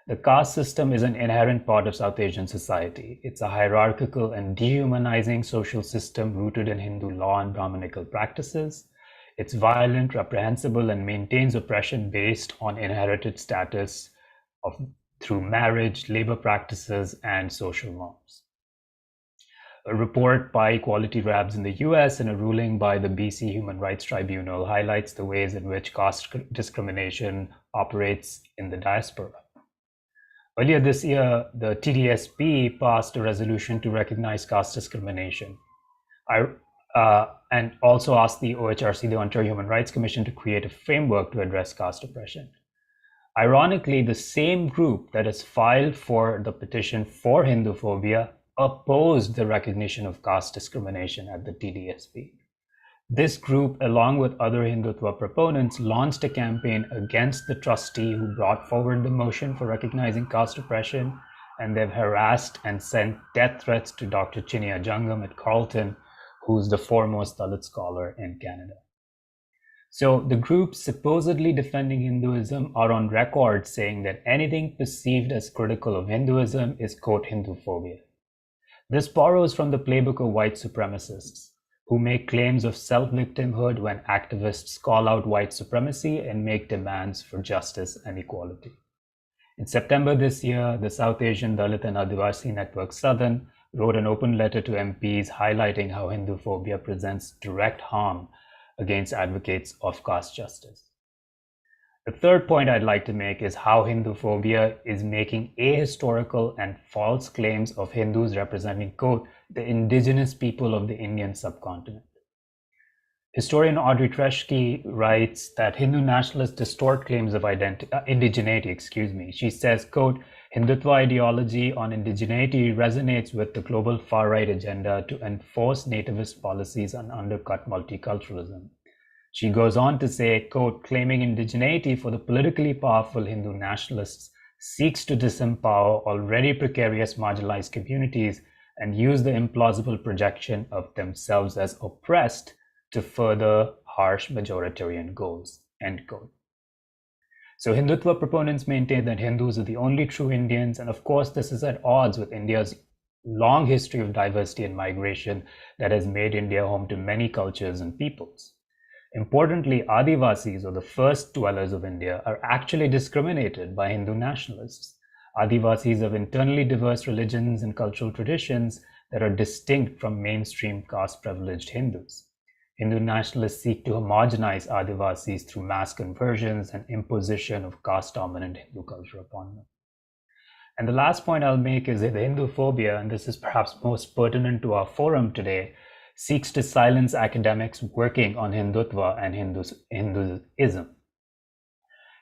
The caste system is an inherent part of South Asian society. It's a hierarchical and dehumanizing social system rooted in Hindu law and Brahminical practices. It's violent, reprehensible, and maintains oppression based on inherited status through marriage, labor practices, and social norms. A report by Equality Labs in the US and a ruling by the BC Human Rights Tribunal highlights the ways in which caste discrimination operates in the diaspora. Earlier this year, the TDSP passed a resolution to recognize caste discrimination. And also asked the OHRC, the Ontario Human Rights Commission, to create a framework to address caste oppression. Ironically, the same group that has filed for the petition for Hinduphobia opposed the recognition of caste discrimination at the TDSP. This group, along with other Hindutva proponents, launched a campaign against the trustee who brought forward the motion for recognizing caste oppression, and they've harassed and sent death threats to Dr. Chinya Jangam at Carleton, who's the foremost Dalit scholar in Canada. So the groups supposedly defending Hinduism are on record saying that anything perceived as critical of Hinduism is, quote, Hinduphobia. This borrows from the playbook of white supremacists. who make claims of self-victimhood when activists call out white supremacy and make demands for justice and equality. In September this year, the South Asian Dalit and Adivasi Network Southern wrote an open letter to MPs highlighting how Hinduphobia presents direct harm against advocates of caste justice. The third point I'd like to make is how Hinduphobia is making ahistorical and false claims of Hindus representing, quote, the indigenous people of the Indian subcontinent. Historian Audrey Treschke writes that Hindu nationalists distort claims of indigeneity. She says, quote, Hindutva ideology on indigeneity resonates with the global far-right agenda to enforce nativist policies and undercut multiculturalism. She goes on to say, quote, claiming indigeneity for the politically powerful Hindu nationalists seeks to disempower already precarious marginalized communities and use the implausible projection of themselves as oppressed to further harsh majoritarian goals, end quote. So Hindutva proponents maintain that Hindus are the only true Indians, and of course this is at odds with India's long history of diversity and migration that has made India home to many cultures and peoples. Importantly, Adivasis, or the first dwellers of India, are actually discriminated by Hindu nationalists. Adivasis have internally diverse religions and cultural traditions that are distinct from mainstream caste-privileged Hindus. Hindu nationalists seek to homogenize Adivasis through mass conversions and imposition of caste-dominant Hindu culture upon them. And the last point I'll make is that the Hinduphobia, and this is perhaps most pertinent to our forum today, seeks to silence academics working on Hindutva and Hinduism.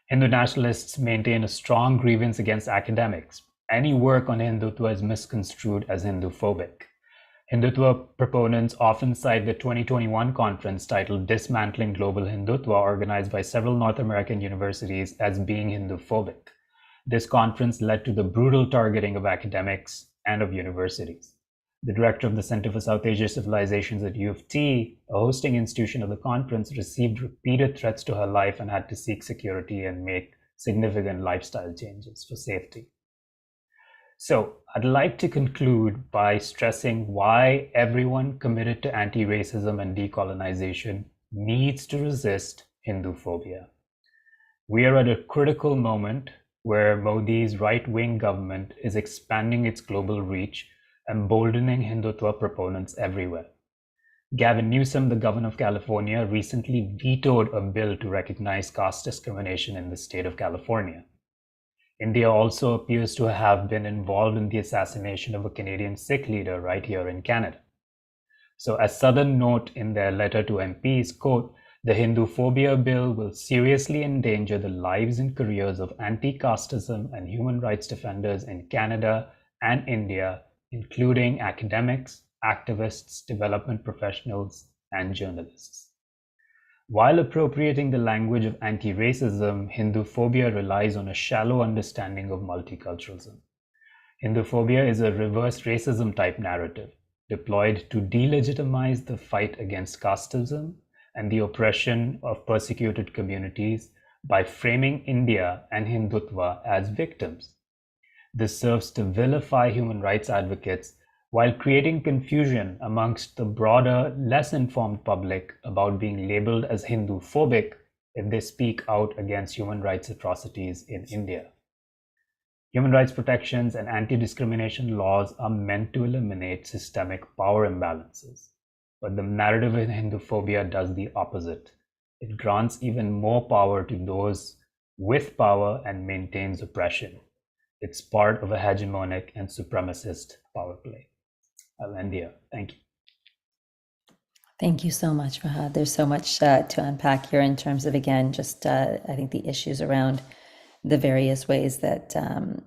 Hindu nationalists maintain a strong grievance against academics. Any work on Hindutva is misconstrued as Hinduphobic. Hindutva proponents often cite the 2021 conference titled Dismantling Global Hindutva, organized by several North American universities, as being Hinduphobic. This conference led to the brutal targeting of academics and of universities. The director of the Center for South Asia Civilizations at U of T, a hosting institution of the conference, received repeated threats to her life and had to seek security and make significant lifestyle changes for safety. So I'd like to conclude by stressing why everyone committed to anti-racism and decolonization needs to resist Hinduphobia. We are at a critical moment where Modi's right-wing government is expanding its global reach, emboldening Hindutva proponents everywhere. Gavin Newsom, the governor of California, recently vetoed a bill to recognize caste discrimination in the state of California. India also appears to have been involved in the assassination of a Canadian Sikh leader right here in Canada. So as Southern note in their letter to MPs, quote, the Hinduphobia bill will seriously endanger the lives and careers of anti-casteism and human rights defenders in Canada and India, including academics, activists, development professionals, and journalists. While appropriating the language of anti-racism, Hinduphobia relies on a shallow understanding of multiculturalism. Hinduphobia is a reverse racism type narrative deployed to delegitimize the fight against casteism and the oppression of persecuted communities by framing India and Hindutva as victims. This serves to vilify human rights advocates while creating confusion amongst the broader, less informed public about being labeled as Hinduphobic if they speak out against human rights atrocities in India. Human rights protections and anti-discrimination laws are meant to eliminate systemic power imbalances, but the narrative in Hinduphobia does the opposite. It grants even more power to those with power and maintains oppression. It's part of a hegemonic and supremacist power play. I'll end here. Thank you. Thank you so much, Fahad. There's so much to unpack here in terms of, again, just I think the issues around the various ways that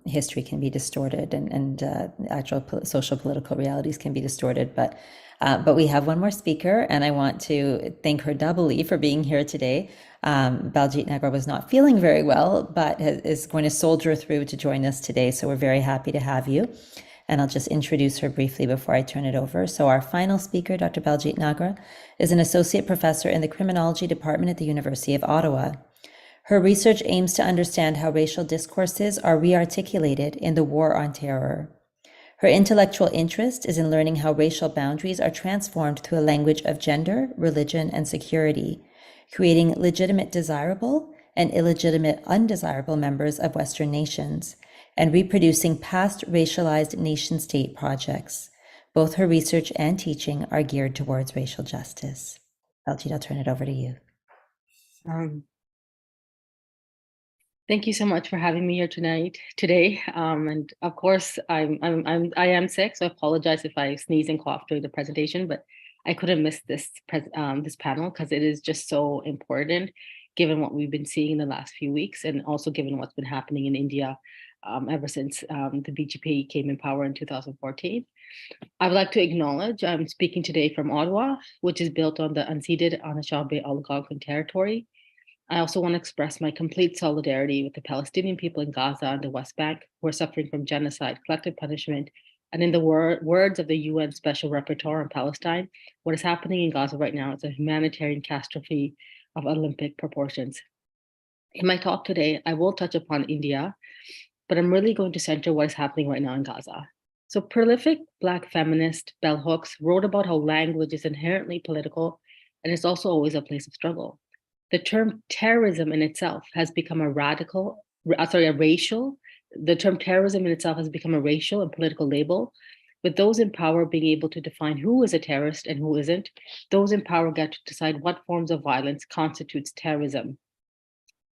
history can be distorted and actual social political realities can be distorted. But we have one more speaker, and I want to thank her doubly for being here today. Baljit Nagra was not feeling very well, but is going to soldier through to join us today. So we're very happy to have you. And I'll just introduce her briefly before I turn it over. So our final speaker, Dr. Baljit Nagra, is an associate professor in the criminology department at the University of Ottawa. Her research aims to understand how racial discourses are re-articulated in the war on terror. Her intellectual interest is in learning how racial boundaries are transformed through a language of gender, religion, and security, creating legitimate desirable and illegitimate undesirable members of Western nations, and reproducing past racialized nation-state projects. Both her research and teaching are geared towards racial justice. Baljeet, I'll turn it over to you. Thank you so much for having me here today. And of course, I am sick, so I apologize if I sneeze and cough during the presentation, but I couldn't miss this panel because it is just so important, given what we've been seeing in the last few weeks, and also given what's been happening in India ever since the BJP came in power in 2014. I would like to acknowledge I'm speaking today from Ottawa, which is built on the unceded Anishinaabe Algonquin territory. I also want to express my complete solidarity with the Palestinian people in Gaza and the West Bank who are suffering from genocide, collective punishment, and in the words of the UN Special Rapporteur on Palestine, what is happening in Gaza right now is a humanitarian catastrophe of Olympic proportions. In my talk today, I will touch upon India, but I'm really going to center what is happening right now in Gaza. So prolific Black feminist bell hooks wrote about how language is inherently political, and it's also always a place of struggle. The term terrorism in itself has become the term terrorism in itself has become a racial and political label, with those in power being able to define who is a terrorist and who isn't. Those in power get to decide what forms of violence constitutes terrorism.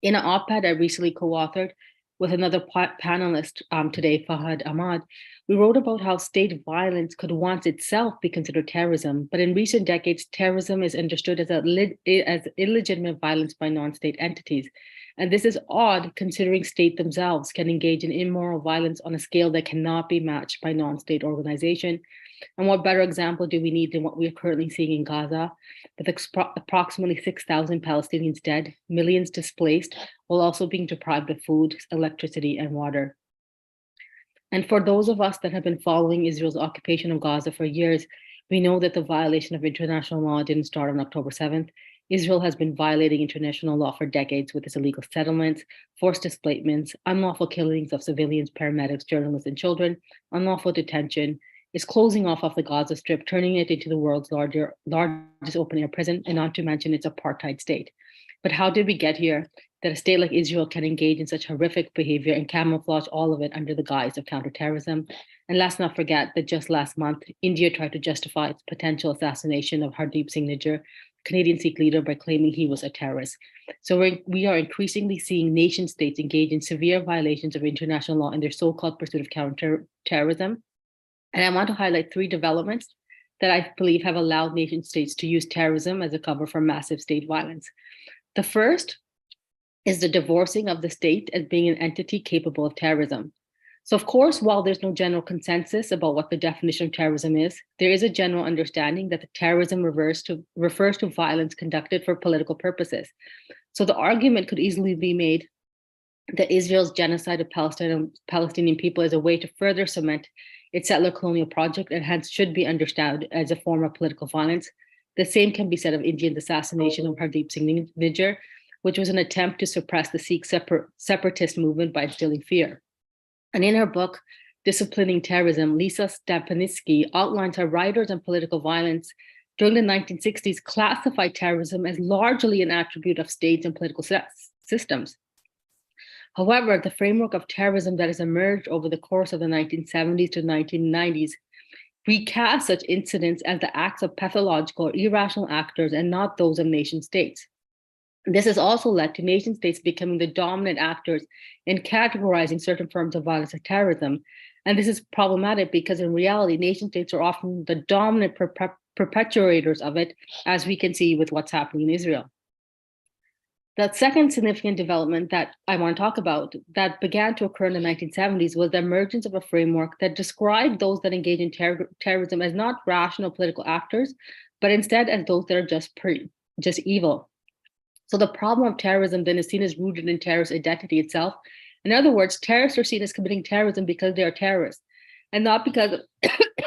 In an op-ed I recently co-authored with another panelist today, Fahad Ahmad, we wrote about how state violence could once itself be considered terrorism, but in recent decades, terrorism is understood as illegitimate violence by non-state entities. And this is odd considering states themselves can engage in immoral violence on a scale that cannot be matched by non-state organization. And what better example do we need than what we are currently seeing in Gaza, with approximately 6,000 Palestinians dead, millions displaced, while also being deprived of food, electricity, and water. And for those of us that have been following Israel's occupation of Gaza for years, we know that the violation of international law didn't start on October 7th. Israel has been violating international law for decades with its illegal settlements, forced displacements, unlawful killings of civilians, paramedics, journalists, and children, unlawful detention, is closing off of the Gaza Strip, turning it into the world's largest open-air prison, and not to mention its apartheid state. But how did we get here that a state like Israel can engage in such horrific behavior and camouflage all of it under the guise of counterterrorism? And let's not forget that just last month, India tried to justify its potential assassination of Hardeep Singh Nijjar, Canadian Sikh leader, by claiming he was a terrorist. So we are increasingly seeing nation states engage in severe violations of international law in their so-called pursuit of counterterrorism. And I want to highlight 3 developments that I believe have allowed nation states to use terrorism as a cover for massive state violence. The first is the divorcing of the state as being an entity capable of terrorism. So of course, while there's no general consensus about what the definition of terrorism is, there is a general understanding that the terrorism refers to violence conducted for political purposes. So the argument could easily be made that Israel's genocide of Palestinian people is a way to further cement its settler colonial project, and hence should be understood as a form of political violence. The same can be said of India's assassination of Hardeep Singh Nijjar, which was an attempt to suppress the Sikh separatist movement by instilling fear. And in her book, Disciplining Terrorism, Lisa Stepanitsky outlines how writers on political violence during the 1960s classified terrorism as largely an attribute of states and political systems. However, the framework of terrorism that has emerged over the course of the 1970s to 1990s recast such incidents as the acts of pathological or irrational actors and not those of nation states. This has also led to nation states becoming the dominant actors in categorizing certain forms of violence as terrorism. And this is problematic because in reality, nation states are often the dominant perpetrators of it, as we can see with what's happening in Israel. The second significant development that I want to talk about that began to occur in the 1970s was the emergence of a framework that described those that engage in terrorism as not rational political actors, but instead as those that are just evil. So the problem of terrorism then is seen as rooted in terrorist identity itself. In other words, terrorists are seen as committing terrorism because they are terrorists and not because of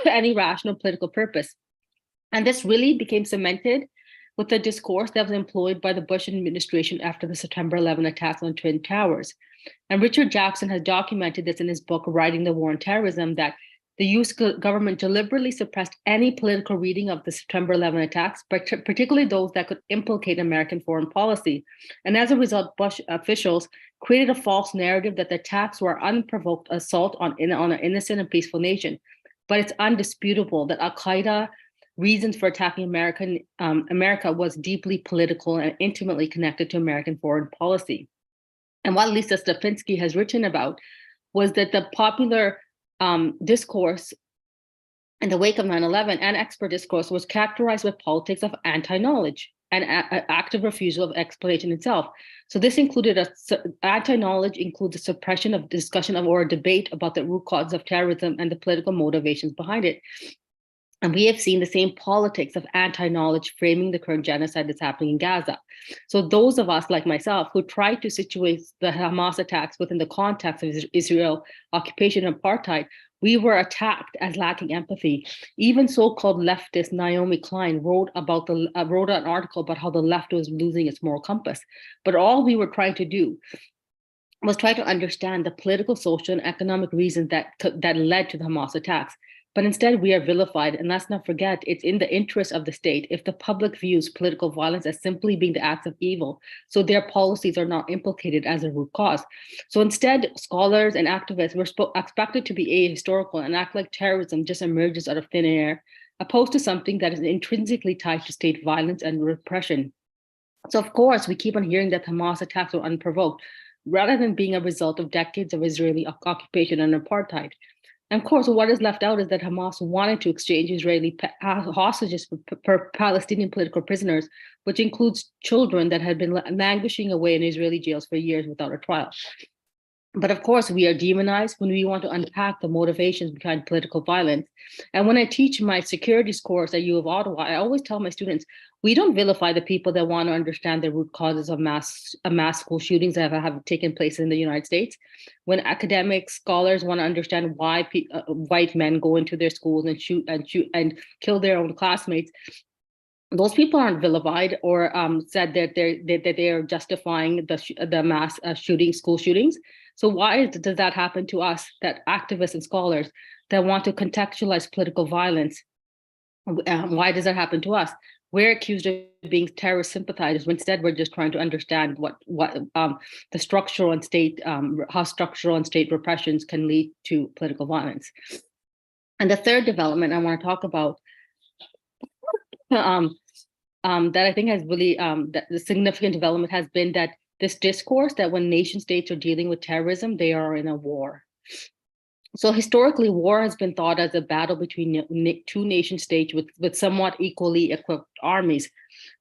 any rational political purpose. And this really became cemented with the discourse that was employed by the Bush administration after the September 11 attacks on Twin Towers. And Richard Jackson has documented this in his book, Writing the War on Terrorism, that the US government deliberately suppressed any political reading of the September 11 attacks, particularly those that could implicate American foreign policy. And as a result, Bush officials created a false narrative that the attacks were unprovoked assault on an innocent and peaceful nation. But it's undisputable that Al-Qaeda reasons for attacking America was deeply political and intimately connected to American foreign policy. And what Lisa Stepinski has written about was that the popular discourse in the wake of 9/11 and expert discourse was characterized with politics of anti-knowledge and active refusal of explanation itself. So this included anti-knowledge includes the suppression of discussion of or a debate about the root causes of terrorism and the political motivations behind it. And we have seen the same politics of anti-knowledge framing the current genocide that's happening in Gaza. So those of us like myself who try to situate the Hamas attacks within the context of Israel occupation and apartheid, we were attacked as lacking empathy. Even so-called leftist Naomi Klein wrote an article about how the left was losing its moral compass. But all we were trying to do was try to understand the political, social, and economic reasons that led to the Hamas attacks. But instead, we are vilified. And let's not forget, it's in the interest of the state if the public views political violence as simply being the acts of evil, so their policies are not implicated as a root cause. So instead, scholars and activists were expected to be ahistorical and act like terrorism just emerges out of thin air, opposed to something that is intrinsically tied to state violence and repression. So of course, we keep on hearing that Hamas attacks were unprovoked, rather than being a result of decades of Israeli occupation and apartheid. And of course, what is left out is that Hamas wanted to exchange Israeli hostages for Palestinian political prisoners, which includes children that had been languishing away in Israeli jails for years without a trial. But of course, we are demonized when we want to unpack the motivations behind political violence. And when I teach my securities course at U of Ottawa, I always tell my students, we don't vilify the people that want to understand the root causes of mass school shootings that have taken place in the United States. When academic scholars want to understand why white men go into their schools and shoot and kill their own classmates, those people aren't vilified or said that they are justifying the mass school shootings. So why does that happen to us, that activists and scholars that want to contextualize political violence? Why does that happen to us? We're accused of being terrorist sympathizers when instead we're just trying to understand what the structural and state, how structural and state repressions can lead to political violence. And the third development I want to talk about that I think has really, that the significant development has been that this discourse that when nation states are dealing with terrorism, they are in a war. So historically, war has been thought as a battle between two nation states with somewhat equally equipped armies.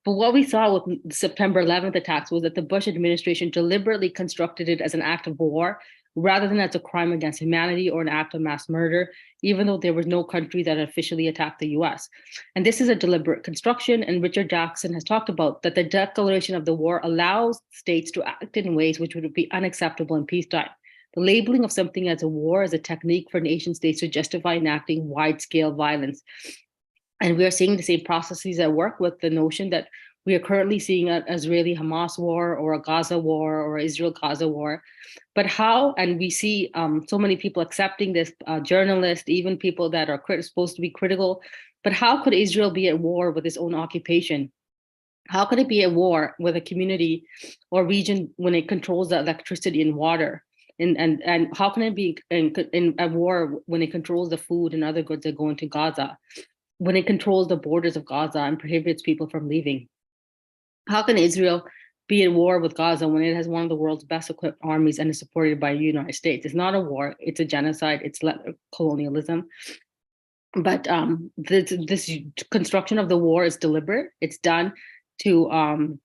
But what we saw with the September 11th attacks was that the Bush administration deliberately constructed it as an act of war rather than as a crime against humanity or an act of mass murder, even though there was no country that officially attacked the US. And this is a deliberate construction, and Richard Jackson has talked about that the declaration of the war allows states to act in ways which would be unacceptable in peacetime. The labeling of something as a war is a technique for nation states to justify enacting wide-scale violence. And we are seeing the same processes at work with the notion that we are currently seeing an Israeli-Hamas war or a Gaza war or Israel-Gaza war. But how, and we see so many people accepting this, journalists, even people that are supposed to be critical, but how could Israel be at war with its own occupation? How could it be at war with a community or region when it controls the electricity and water? And how can it be in a war when it controls the food and other goods that go into Gaza, when it controls the borders of Gaza and prohibits people from leaving? How can Israel be at war with Gaza when it has one of the world's best equipped armies and is supported by the United States? It's not a war, it's a genocide, it's colonialism. But this construction of the war is deliberate. It's done to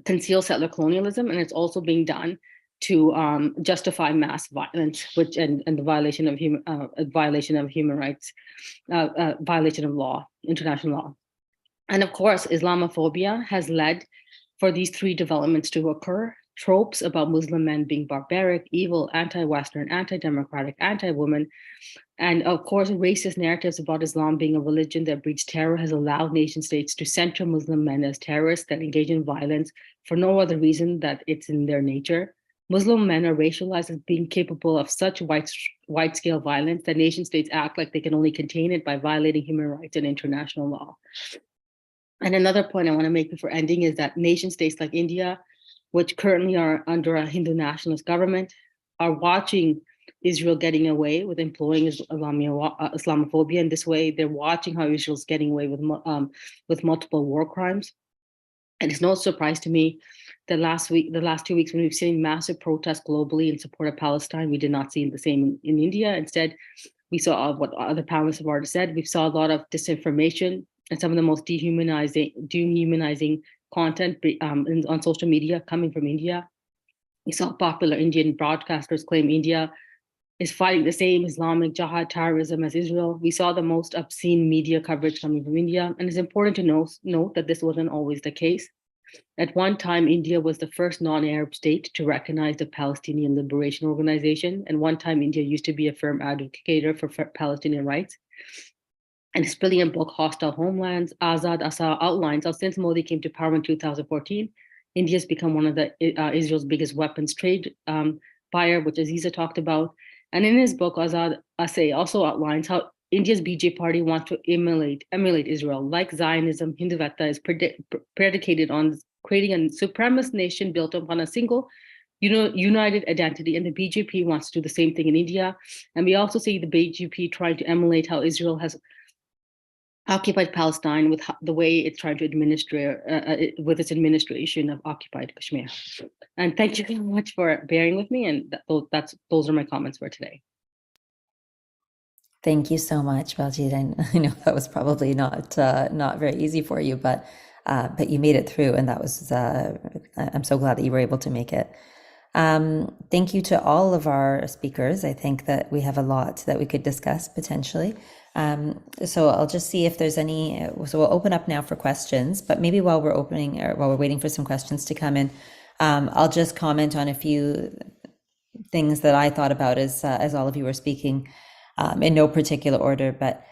conceal settler colonialism, and it's also being done to justify mass violence, which and the violation of human rights, violation of law, international law. And of course, Islamophobia has led for these three developments to occur. Tropes about Muslim men being barbaric, evil, anti-Western, anti-democratic, anti-woman, and of course, racist narratives about Islam being a religion that breeds terror has allowed nation states to center Muslim men as terrorists that engage in violence for no other reason that it's in their nature. Muslim men are racialized as being capable of such wide-scale violence that nation states act like they can only contain it by violating human rights and international law. And another point I want to make before ending is that nation states like India, which currently are under a Hindu nationalist government, are watching Israel getting away with employing Islamophobia. In this way, they're watching how Israel's getting away with multiple war crimes. And it's no surprise to me that the last 2 weeks, when we've seen massive protests globally in support of Palestine, we did not see the same in India. Instead, we saw what other panelists have already said. We saw a lot of disinformation and some of the most dehumanizing content on social media coming from India. We saw popular Indian broadcasters claim India is fighting the same Islamic jihad terrorism as Israel. We saw the most obscene media coverage coming from India. And it's important to note that this wasn't always the case. At one time, India was the first non-Arab state to recognize the Palestinian Liberation Organization. And one time, India used to be a firm advocate for Palestinian rights. And his brilliant book, Hostile Homelands, Azad Asa outlines how since Modi came to power in 2014, India has become one of Israel's biggest weapons trade buyer, which Aziza talked about. And in his book, Azad Asa also outlines how India's BJP party wants to emulate Israel. Like Zionism, Hindutva is predicated on creating a supremacist nation built upon a single united identity, and the BJP wants to do the same thing in India. And we also see the BJP trying to emulate how Israel has occupied Palestine with the way it's trying to administer with its administration of occupied Kashmir. And thank you very much for bearing with me. And those are my comments for today. Thank you so much, Baljit. I know that was probably not very easy for you, but you made it through, and that was I'm so glad that you were able to make it. Thank you to all of our speakers. I think that we have a lot that we could discuss potentially. So I'll just see if there's any. So we'll open up now for questions. But maybe while we're waiting for some questions to come in, I'll just comment on a few things that I thought about as all of you were speaking. In no particular order, but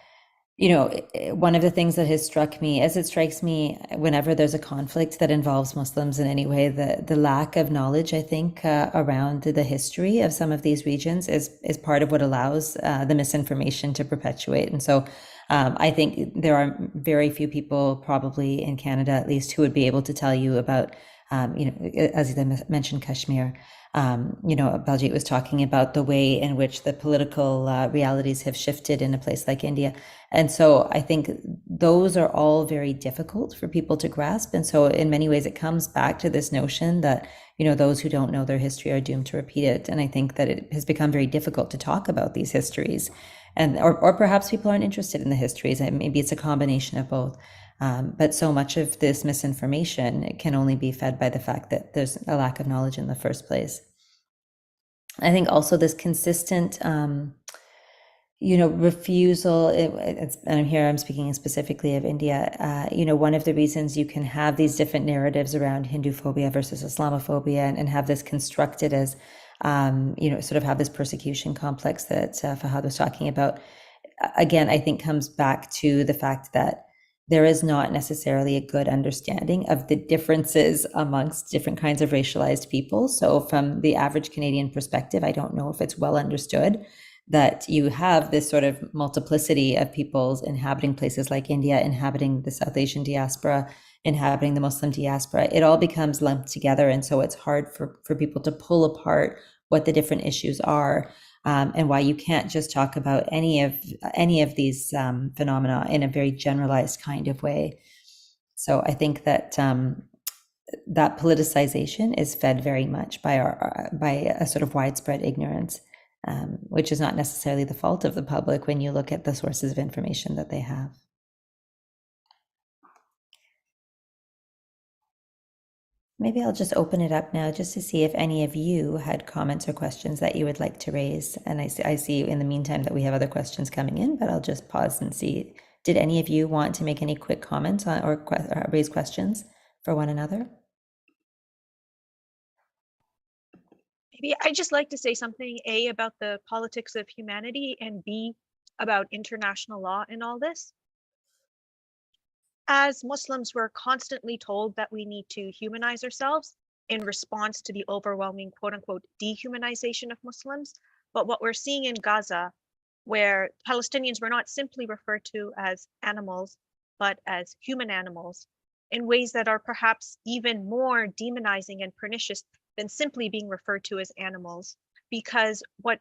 one of the things that has struck me, as it strikes me whenever there's a conflict that involves Muslims in any way, the lack of knowledge, I think, around the history of some of these regions is part of what allows the misinformation to perpetuate. And so I think there are very few people, probably in Canada at least, who would be able to tell you about, as I mentioned, Kashmir. Baljit was talking about the way in which the political realities have shifted in a place like India. And so I think those are all very difficult for people to grasp. And so in many ways, it comes back to this notion that, those who don't know their history are doomed to repeat it. And I think that it has become very difficult to talk about these histories, or perhaps people aren't interested in the histories. Maybe it's a combination of both. But so much of this misinformation can only be fed by the fact that there's a lack of knowledge in the first place. I think also this consistent, refusal, and here I'm speaking specifically of India, one of the reasons you can have these different narratives around Hinduphobia versus Islamophobia and have this constructed as, sort of have this persecution complex that Fahad was talking about, again, I think comes back to the fact that there is not necessarily a good understanding of the differences amongst different kinds of racialized people. So from the average Canadian perspective, I don't know if it's well understood that you have this sort of multiplicity of peoples inhabiting places like India, inhabiting the South Asian diaspora, inhabiting the Muslim diaspora. It all becomes lumped together. And so it's hard for people to pull apart what the different issues are. And why you can't just talk about any of these phenomena in a very generalized kind of way. So I think that that politicization is fed very much by a sort of widespread ignorance, which is not necessarily the fault of the public when you look at the sources of information that they have. Maybe I'll just open it up now just to see if any of you had comments or questions that you would like to raise. And I see in the meantime that we have other questions coming in, but I'll just pause and see. Did any of you want to make any quick comments on or raise questions for one another? Maybe I'd just like to say something, A, about the politics of humanity, and B, about international law in all this. As Muslims, we're constantly told that we need to humanize ourselves, in response to the overwhelming quote unquote dehumanization of Muslims. But what we're seeing in Gaza, where Palestinians were not simply referred to as animals, but as human animals, in ways that are perhaps even more demonizing and pernicious than simply being referred to as animals. Because what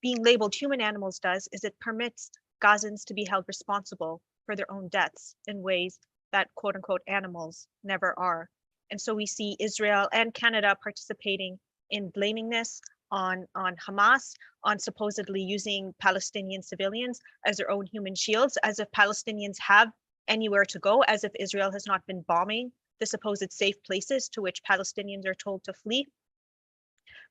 being labeled human animals does is it permits Gazans to be held responsible for their own deaths in ways that quote unquote animals never are. And so we see Israel and Canada participating in blaming this on Hamas, on supposedly using Palestinian civilians as their own human shields, as if Palestinians have anywhere to go, as if Israel has not been bombing the supposed safe places to which Palestinians are told to flee.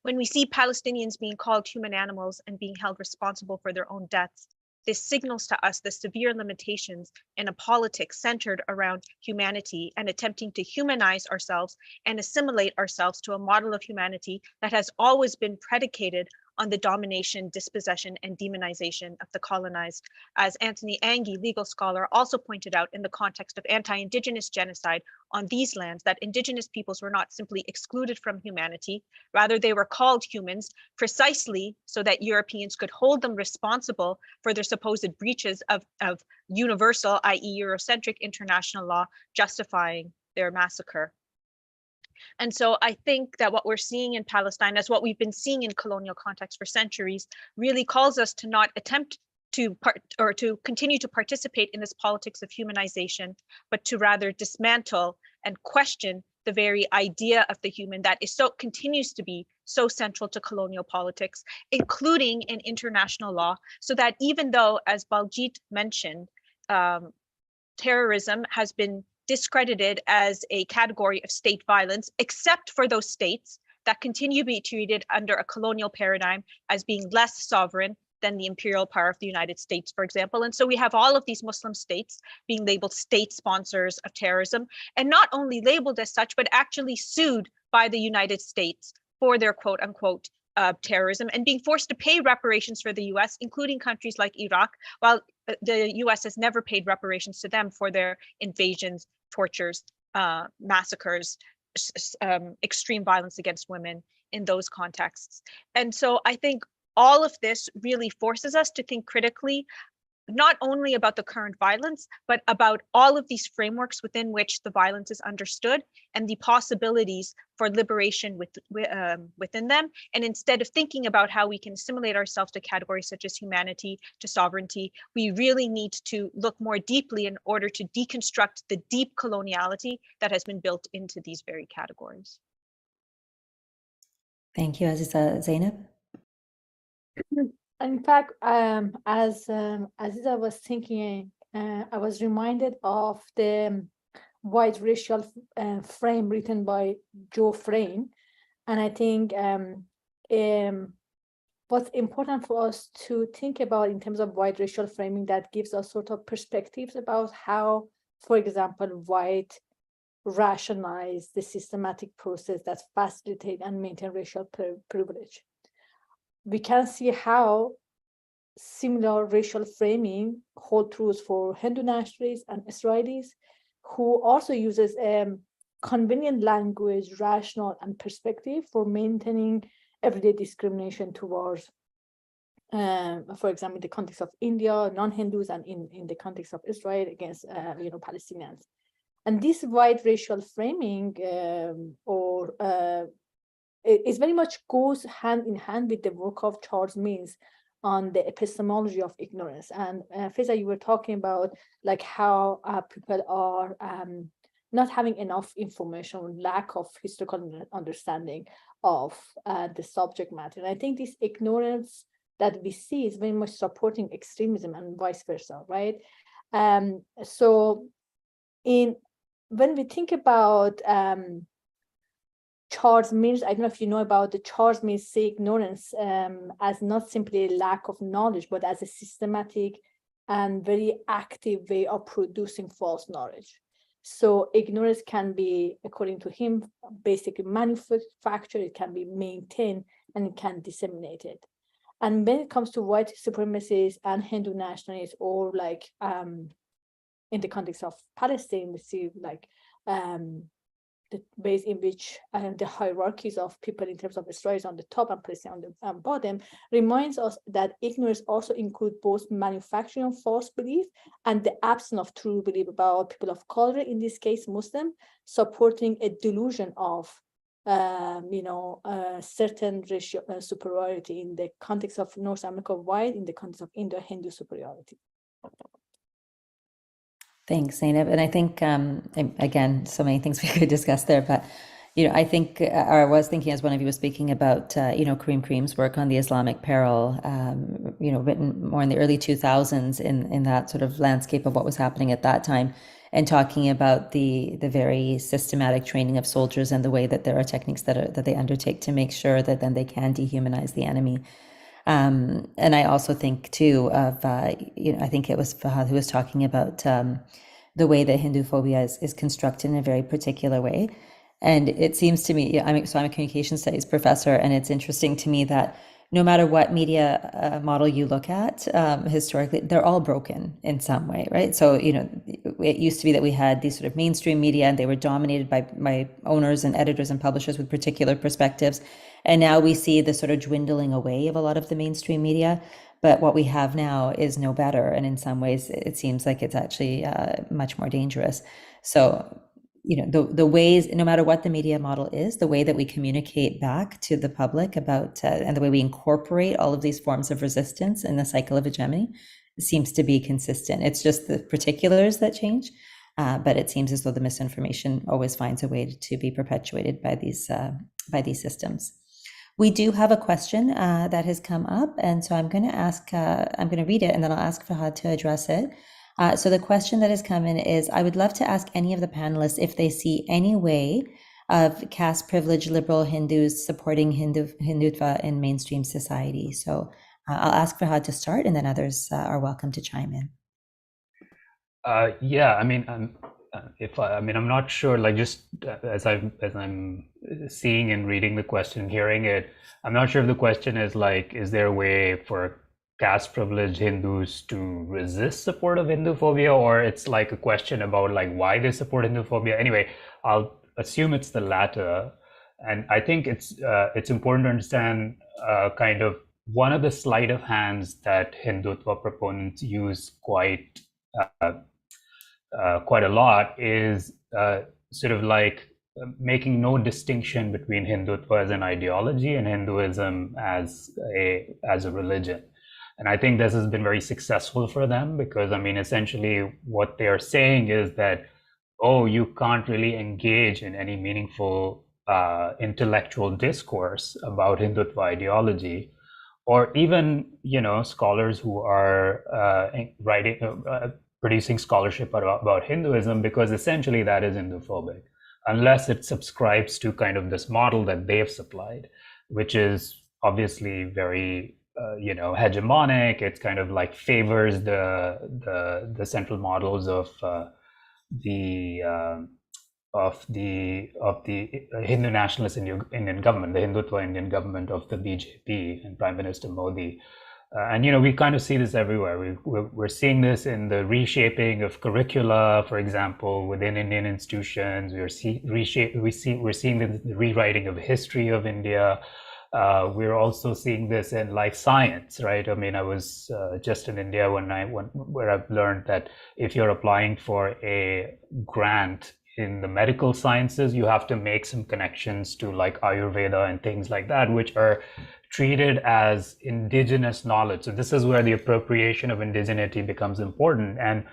When we see Palestinians being called human animals and being held responsible for their own deaths, this signals to us the severe limitations in a politics centered around humanity and attempting to humanize ourselves and assimilate ourselves to a model of humanity that has always been predicated on the domination, dispossession, and demonization of the colonized. As Anthony Angie, legal scholar, also pointed out in the context of anti-Indigenous genocide on these lands, that Indigenous peoples were not simply excluded from humanity, rather they were called humans precisely so that Europeans could hold them responsible for their supposed breaches of universal, i.e. Eurocentric international law justifying their massacre. And so I think that what we're seeing in Palestine, as what we've been seeing in colonial contexts for centuries, really calls us to not attempt to continue to participate in this politics of humanization, but to rather dismantle and question the very idea of the human that is continues to be so central to colonial politics, including in international law, so that even though, as Baljit mentioned, terrorism has been discredited as a category of state violence, except for those states that continue to be treated under a colonial paradigm as being less sovereign than the imperial power of the United States, for example. And so we have all of these Muslim states being labeled state sponsors of terrorism, and not only labeled as such, but actually sued by the United States for their quote unquote terrorism, and being forced to pay reparations for the US, including countries like Iraq, while the US has never paid reparations to them for their invasions, tortures, massacres, extreme violence against women in those contexts. And so I think all of this really forces us to think critically, not only about the current violence, but about all of these frameworks within which the violence is understood and the possibilities for liberation within them. And instead of thinking about how we can assimilate ourselves to categories such as humanity, to sovereignty, we really need to look more deeply in order to deconstruct the deep coloniality that has been built into these very categories. Thank you, Aziza. Zainab? In fact, as I was thinking, I was reminded of the white racial frame written by Joe Frayne. And I think what's important for us to think about in terms of white racial framing that gives us sort of perspectives about how, for example, white rationalize the systematic process that facilitate and maintain racial privilege. We can see how similar racial framing hold truths for Hindu nationalists and Israelis, who also uses convenient language, rational, and perspective for maintaining everyday discrimination towards, for example, in the context of India, non-Hindus, and in the context of Israel against, Palestinians. And this white racial framing, it very much goes hand in hand with the work of Charles Mills on the epistemology of ignorance. And Faiza, you were talking about like how people are not having enough information, lack of historical understanding of the subject matter. And I think this ignorance that we see is very much supporting extremism and vice versa, right? So when we think about Charles Mills, I don't know if you know about the Charles Mills say ignorance as not simply a lack of knowledge, but as a systematic and very active way of producing false knowledge. So ignorance can be, according to him, basically manufactured, it can be maintained, and it can be disseminated. And when it comes to white supremacists and Hindu nationalists, or like in the context of Palestine, we see like the ways in which the hierarchies of people in terms of stories on the top and placing on the bottom reminds us that ignorance also includes both manufacturing of false belief and the absence of true belief about people of color, in this case Muslim, supporting a delusion of certain racial superiority in the context of North America wide, in the context of Indo-Hindu superiority. Thanks, Zainab. And I think, again, so many things we could discuss there, but, I think, or I was thinking as one of you was speaking about, Karim Karim's work on the Islamic peril, written more in the early 2000s in that sort of landscape of what was happening at that time, and talking about the very systematic training of soldiers and the way that there are techniques that they undertake to make sure that then they can dehumanize the enemy. And I also think too of, I think it was Fahad who was talking about the way that Hindu phobia is constructed in a very particular way. And it seems to me, I'm a communication studies professor, and it's interesting to me that no matter what media model you look at, historically, they're all broken in some way, right? So, it used to be that we had these sort of mainstream media, and they were dominated by owners and editors and publishers with particular perspectives. And now we see the sort of dwindling away of a lot of the mainstream media. But what we have now is no better. And in some ways, it seems like it's actually much more dangerous. So, the ways, no matter what the media model is, the way that we communicate back to the public about, and the way we incorporate all of these forms of resistance in the cycle of hegemony seems to be consistent. It's just the particulars that change, but it seems as though the misinformation always finds a way to be perpetuated by these systems. We do have a question that has come up, and so I'm going to read it, and then I'll ask Fahad to address it. So the question that has come in is, I would love to ask any of the panelists if they see any way of caste privileged liberal Hindus supporting Hindutva in mainstream society. So I'll ask Fahad to start, and then others are welcome to chime in. Yeah, I mean, I'm not sure. Like, just as I'm seeing and reading the question, hearing it, I'm not sure if the question is like, is there a way for caste privileged Hindus to resist support of Hindu phobia, or it's like a question about like why they support Hindu phobia? Anyway, I'll assume it's the latter, and I think it's important to understand kind of one of the sleight of hands that Hindutva proponents use quite a lot is sort of like making no distinction between Hindutva as an ideology and Hinduism as a religion. And I think this has been very successful for them, because I mean, essentially what they are saying is that, oh, you can't really engage in any meaningful intellectual discourse about Hindutva ideology, or even, scholars who are producing scholarship about Hinduism, because essentially that is Hinduphobic, unless it subscribes to kind of this model that they've supplied, which is obviously very hegemonic. It's kind of like favors the central models of the Hindu nationalist Indian government, the Hindutva Indian government of the BJP and Prime Minister Modi. And we kind of see this everywhere. We're seeing this in the reshaping of curricula, for example, within Indian institutions. We're seeing the rewriting of history of India. We're also seeing this in life science, right? I mean, I was just in India where I've learned that if you're applying for a grant in the medical sciences, you have to make some connections to like Ayurveda and things like that, which are treated as indigenous knowledge. So this is where the appropriation of indigeneity becomes important. And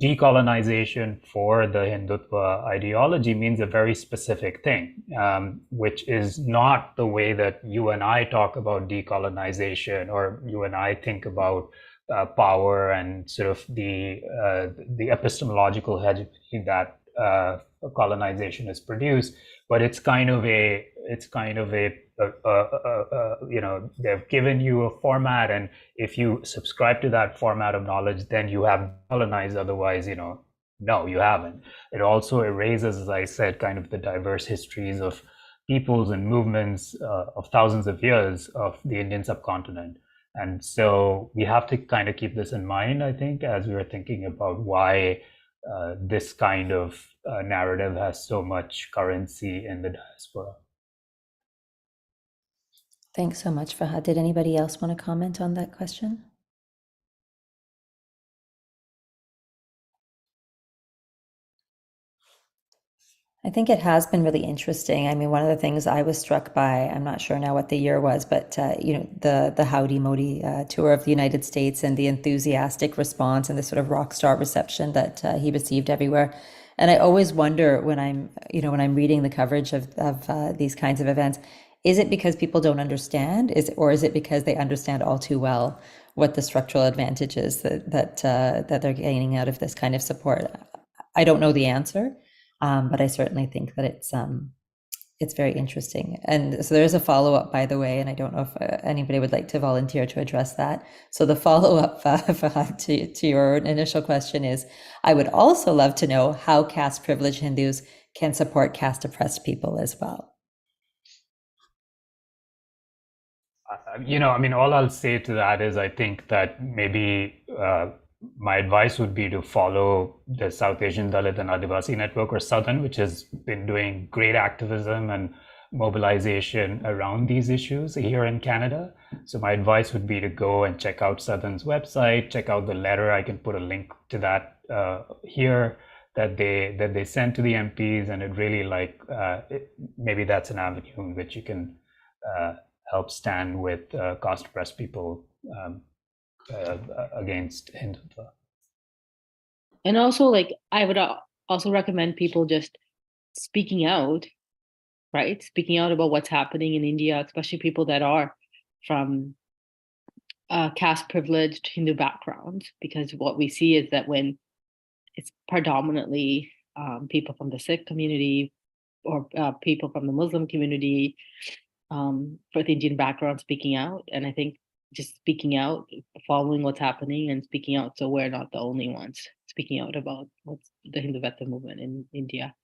decolonization for the Hindutva ideology means a very specific thing, which is not the way that you and I talk about decolonization, or you and I think about power and sort of the epistemological hegemony that colonization has produced. But it's kind of a they've given you a format, and if you subscribe to that format of knowledge, then you have colonized. Otherwise, no, you haven't. It also erases, as I said, kind of the diverse histories of peoples and movements of thousands of years of the Indian subcontinent. And so we have to kind of keep this in mind, I think, as we were thinking about why this kind of narrative has so much currency in the diaspora. Thanks so much, Fahad. Did anybody else want to comment on that question? I think it has been really interesting. I mean, one of the things I was struck by, I'm not sure now what the year was, but the Howdy Modi tour of the United States and the enthusiastic response and the sort of rock star reception that he received everywhere. And I always wonder when I'm reading the coverage of these kinds of events, is it because people don't understand, or is it because they understand all too well what the structural advantages that they're gaining out of this kind of support? I don't know the answer. But I certainly think that it's very interesting. And so there is a follow-up, by the way, and I don't know if anybody would like to volunteer to address that. So the follow-up to your initial question is, I would also love to know how caste-privileged Hindus can support caste-oppressed people as well. All I'll say to that is I think that maybe my advice would be to follow the South Asian Dalit and Adivasi Network, or Southern, which has been doing great activism and mobilization around these issues here in Canada. So my advice would be to go and check out Southern's website, check out the letter. I can put a link to that here that they sent to the MPs, and it really maybe that's an avenue in which you can help stand with caste-oppressed people against Hindutva. And also, I would also recommend people just speaking out, right? Speaking out about what's happening in India, especially people that are from caste-privileged Hindu backgrounds, because what we see is that when it's predominantly people from the Sikh community or people from the Muslim community with Indian background speaking out, and I think just speaking out, following what's happening and speaking out, so we're not the only ones speaking out about what's the Hindutva movement in India.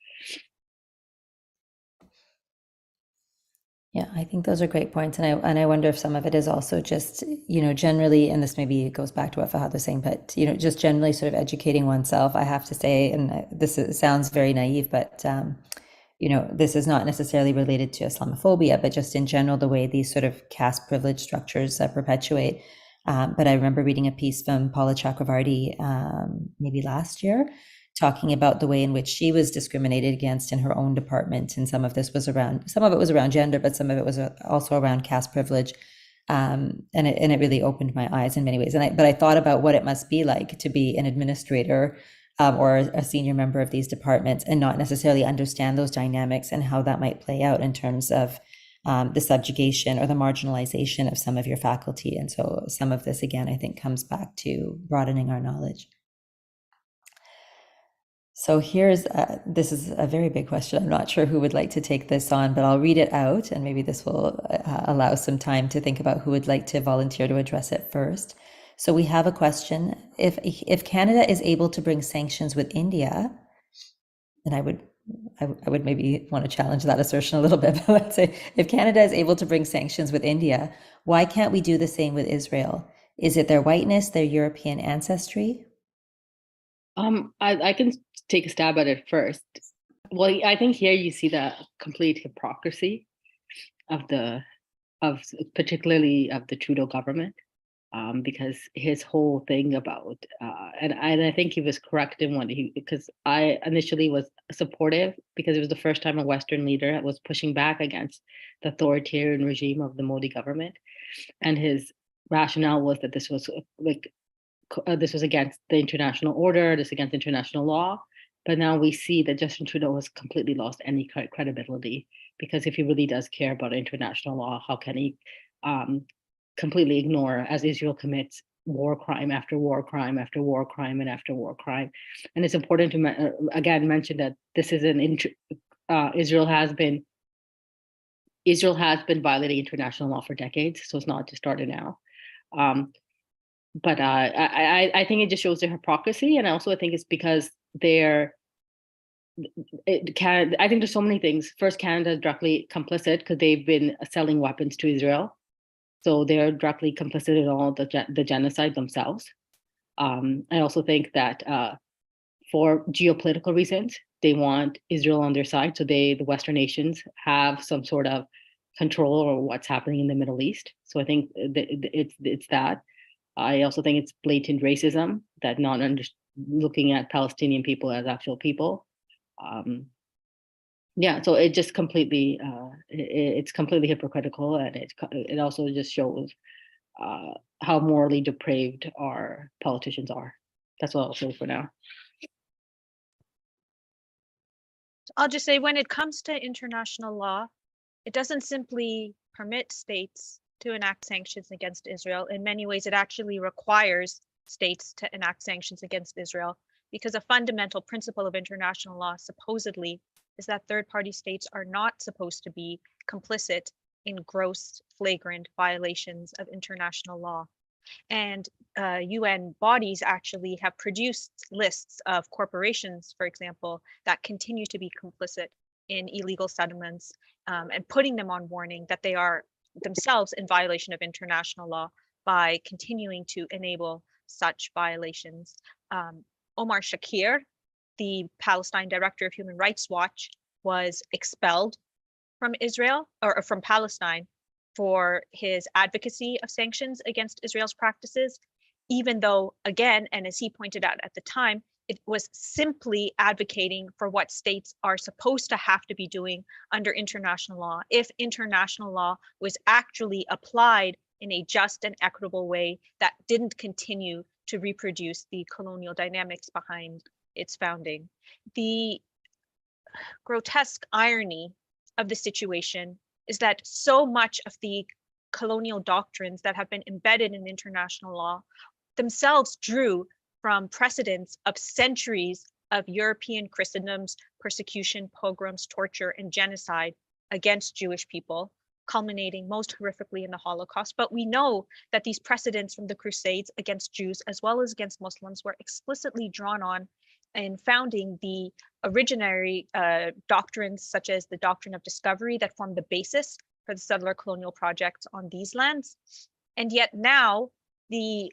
Yeah, I think those are great points, and I wonder if some of it is also just generally, and this maybe goes back to what Fahad was saying, but just generally sort of educating oneself. I have to say, and sounds very naive, but this is not necessarily related to Islamophobia, but just in general, the way these sort of caste privilege structures perpetuate. But I remember reading a piece from Paula Chakravarty maybe last year, talking about the way in which she was discriminated against in her own department. And some of it was around gender, but some of it was also around caste privilege. And it really opened my eyes in many ways. But I thought about what it must be like to be an administrator or a senior member of these departments and not necessarily understand those dynamics and how that might play out in terms of the subjugation or the marginalization of some of your faculty. And so some of this, again, I think comes back to broadening our knowledge. So this is a very big question. I'm not sure who would like to take this on, but I'll read it out, and maybe this will allow some time to think about who would like to volunteer to address it first. So we have a question: if Canada is able to bring sanctions with India, and I would maybe want to challenge that assertion a little bit, but let's say if Canada is able to bring sanctions with India, why can't we do the same with Israel? Is it their whiteness, their European ancestry? I can take a stab at it first. Well, I think here you see the complete hypocrisy of particularly of the Trudeau government, because his whole thing about and I think he was correct in because I initially was supportive because it was the first time a Western leader was pushing back against the authoritarian regime of the Modi government, and his rationale was that this was this was against the international order, this against international law. But now we see that Justin Trudeau has completely lost any credibility, because if he really does care about international law, how can he completely ignore, as Israel commits war crime after war crime after war crime and after war crime? And it's important to again mention that this is Israel has been violating international law for decades, so it's not just started now. But I think it just shows their hypocrisy, and also I think it's because I think there's so many things. First, Canada is directly complicit because they've been selling weapons to Israel, so they're directly complicit in all the genocide themselves. I also think that for geopolitical reasons. They want Israel on their side, so the Western nations have some sort of control over what's happening in the Middle East. So I think it's that. I also think it's blatant racism, that not looking at Palestinian people as actual people. Yeah, so it just completely, it's completely hypocritical, and it also just shows how morally depraved our politicians are. That's all I'll say for now. I'll just say, when it comes to international law, it doesn't simply permit states to enact sanctions against Israel. In many ways, it actually requires states to enact sanctions against Israel, because a fundamental principle of international law supposedly is that third-party states are not supposed to be complicit in gross, flagrant violations of international law. And UN bodies actually have produced lists of corporations, for example, that continue to be complicit in illegal settlements, and putting them on warning that they are themselves in violation of international law by continuing to enable such violations. Omar Shakir, the Palestine director of Human Rights Watch, was expelled from Israel, or from Palestine, for his advocacy of sanctions against Israel's practices, even though, again, and as he pointed out at the time, it was simply advocating for what states are supposed to have to be doing under international law, if international law was actually applied in a just and equitable way that didn't continue to reproduce the colonial dynamics behind its founding. The grotesque irony of the situation is that so much of the colonial doctrines that have been embedded in international law themselves drew from precedents of centuries of European Christendom's persecution, pogroms, torture, and genocide against Jewish people, culminating most horrifically in the Holocaust. But we know that these precedents from the Crusades against Jews, as well as against Muslims, were explicitly drawn on in founding the originary doctrines, such as the doctrine of discovery, that formed the basis for the settler colonial projects on these lands. And yet now, the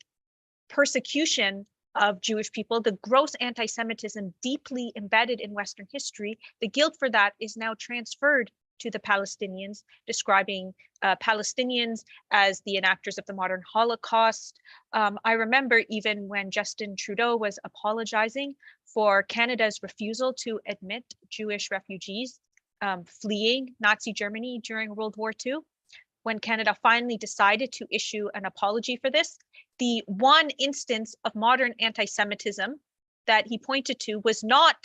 persecution of Jewish people, the gross anti-Semitism deeply embedded in Western history, the guilt for that is now transferred to the Palestinians, describing Palestinians as the enactors of the modern Holocaust. I remember even when Justin Trudeau was apologizing for Canada's refusal to admit Jewish refugees fleeing Nazi Germany during World War II, when Canada finally decided to issue an apology for this, the one instance of modern anti-Semitism that he pointed to was not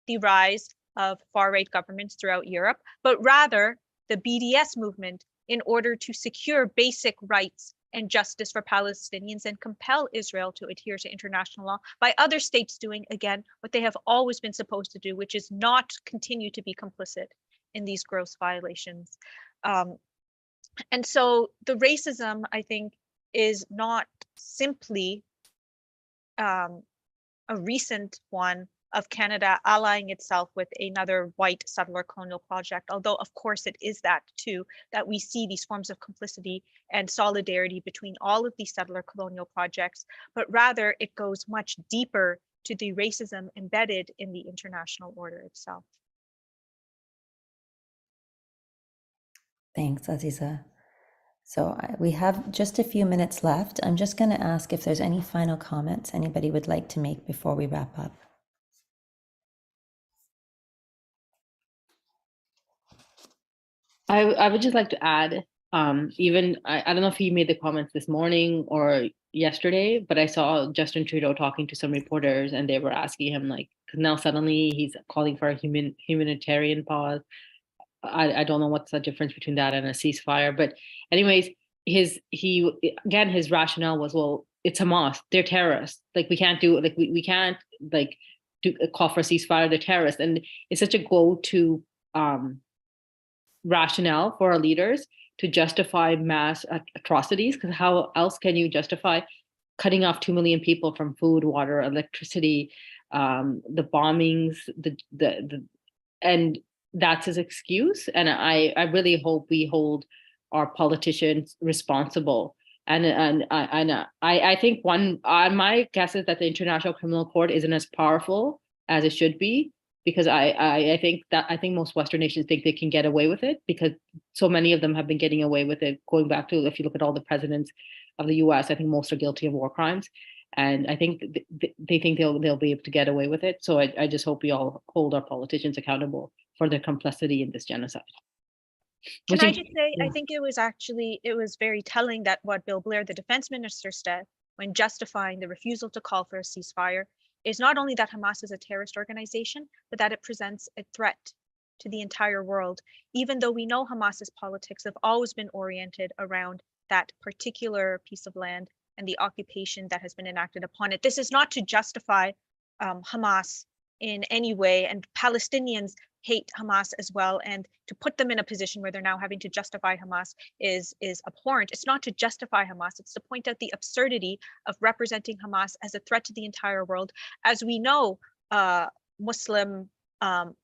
the rise of far-right governments throughout Europe, but rather the BDS movement in order to secure basic rights and justice for Palestinians and compel Israel to adhere to international law by other states doing, again, what they have always been supposed to do, which is not continue to be complicit in these gross violations. And so the racism, I think, is not simply a recent one of Canada allying itself with another white settler colonial project, although of course it is that too, that we see these forms of complicity and solidarity between all of these settler colonial projects, but rather it goes much deeper to the racism embedded in the international order itself. Thanks, Aziza. So we have just a few minutes left. I'm just going to ask if there's any final comments anybody would like to make before we wrap up. I would just like to add, even, I don't know if he made the comments this morning or yesterday, but I saw Justin Trudeau talking to some reporters and they were asking him, like, because now suddenly he's calling for a humanitarian pause. I don't know what's the difference between that and a ceasefire, but anyways, his rationale was, well, it's Hamas, they're terrorists. Like, we can't do, like, we can't, like, do a call for a ceasefire, they're terrorists. And it's such a go-to rationale for our leaders to justify mass atrocities, because how else can you justify cutting off 2 million people from food, water, electricity, the bombings, and that's his excuse. And I really hope we hold our politicians responsible. And I think my guess is that the International Criminal Court isn't as powerful as it should be, because I think most Western nations think they can get away with it because so many of them have been getting away with it. Going back to, if you look at all the presidents of the US, I think most are guilty of war crimes. And I think they think they'll be able to get away with it. So I just hope we all hold our politicians accountable for their complicity in this genocide. Can I just say, I think it was very telling that what Bill Blair, the defense minister, said when justifying the refusal to call for a ceasefire is not only that Hamas is a terrorist organization, but that it presents a threat to the entire world, even though we know Hamas's politics have always been oriented around that particular piece of land and the occupation that has been enacted upon it. This is not to justify Hamas in any way, and Palestinians hate Hamas as well, and to put them in a position where they're now having to justify Hamas is abhorrent. It's not to justify Hamas, it's to point out the absurdity of representing Hamas as a threat to the entire world. As we know, Muslim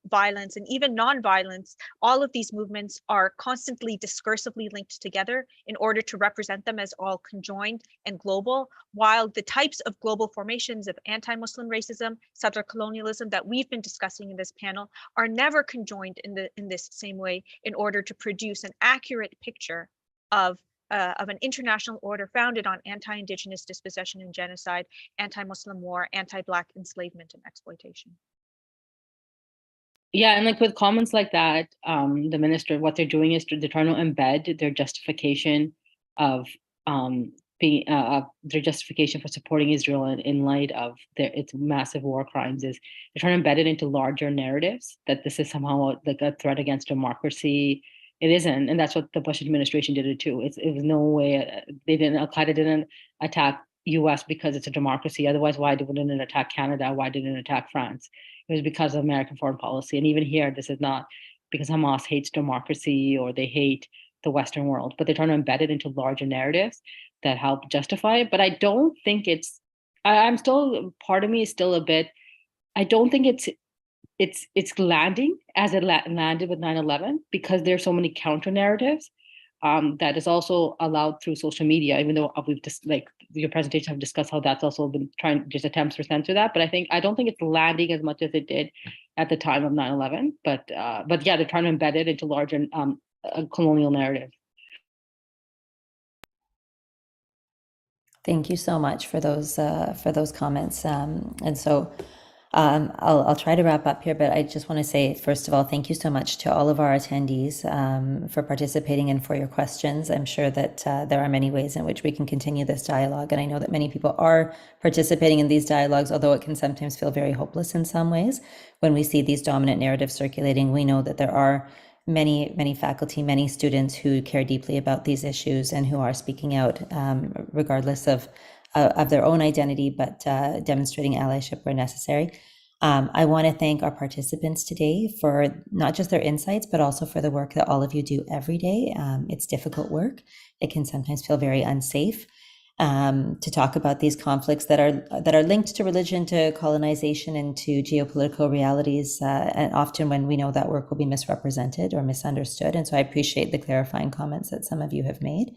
violence and even non-violence, all of these movements are constantly discursively linked together in order to represent them as all conjoined and global, while the types of global formations of anti-Muslim racism, settler colonialism that we've been discussing in this panel are never conjoined in this same way in order to produce an accurate picture of an international order founded on anti-Indigenous dispossession and genocide, anti-Muslim war, anti-Black enslavement and exploitation. Yeah, and like with comments like that, the minister, what they're doing is they're trying to embed their justification of their justification for supporting Israel in light of its massive war crimes is they're trying to embed it into larger narratives that this is somehow like a threat against democracy. It isn't, and that's what the Bush administration did it too. It was no way Al-Qaeda didn't attack U.S. because it's a democracy. Otherwise, why didn't it attack Canada? Why didn't it attack France? It was because of American foreign policy. And even here, this is not because Hamas hates democracy or they hate the Western world, but they're trying to embed it into larger narratives that help justify it. But I don't think I'm still, part of me is still a bit, I don't think it's landing as it landed with 9/11 because there's so many counter narratives that is also allowed through social media, even though we've just like your presentation have discussed how that's also been trying just attempts to censor that. But I don't think it's landing as much as it did at the time of 9/11. But yeah, they're trying to embed it into larger colonial narrative. Thank you so much for those comments. And so I'll try to wrap up here, but I just want to say, first of all, thank you so much to all of our attendees for participating and for your questions. I'm sure that there are many ways in which we can continue this dialogue. And I know that many people are participating in these dialogues, although it can sometimes feel very hopeless in some ways. When we see these dominant narratives circulating, we know that there are many faculty, many students who care deeply about these issues and who are speaking out regardless of their own identity, but demonstrating allyship where necessary. I want to thank our participants today for not just their insights, but also for the work that all of you do every day. It's difficult work. It can sometimes feel very unsafe to talk about these conflicts that are linked to religion, to colonization, and to geopolitical realities. And often when we know that work will be misrepresented or misunderstood. And so I appreciate the clarifying comments that some of you have made.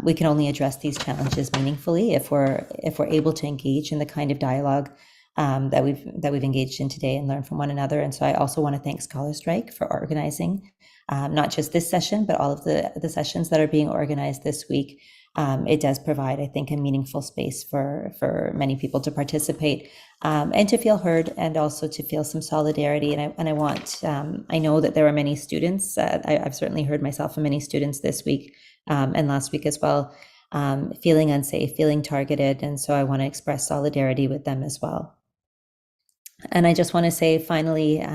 We can only address these challenges meaningfully if we're able to engage in the kind of dialogue that we've engaged in today and learn from one another. And so I also want to thank Scholar Strike for organizing not just this session, but all of the sessions that are being organized this week. It does provide, I think, a meaningful space for many people to participate and to feel heard, and also to feel some solidarity. And I know that there are many students. I've certainly heard myself from many students this week and last week as well, feeling unsafe, feeling targeted. And so I want to express solidarity with them as well. And I just want to say finally,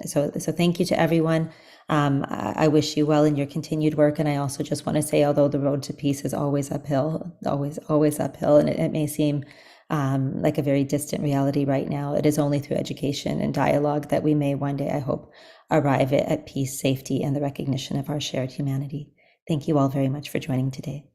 so thank you to everyone. I wish you well in your continued work. And I also just want to say, although the road to peace is always uphill, always uphill, and it may seem like a very distant reality right now, it is only through education and dialogue that we may one day, I hope, arrive at peace, safety, and the recognition of our shared humanity. Thank you all very much for joining today.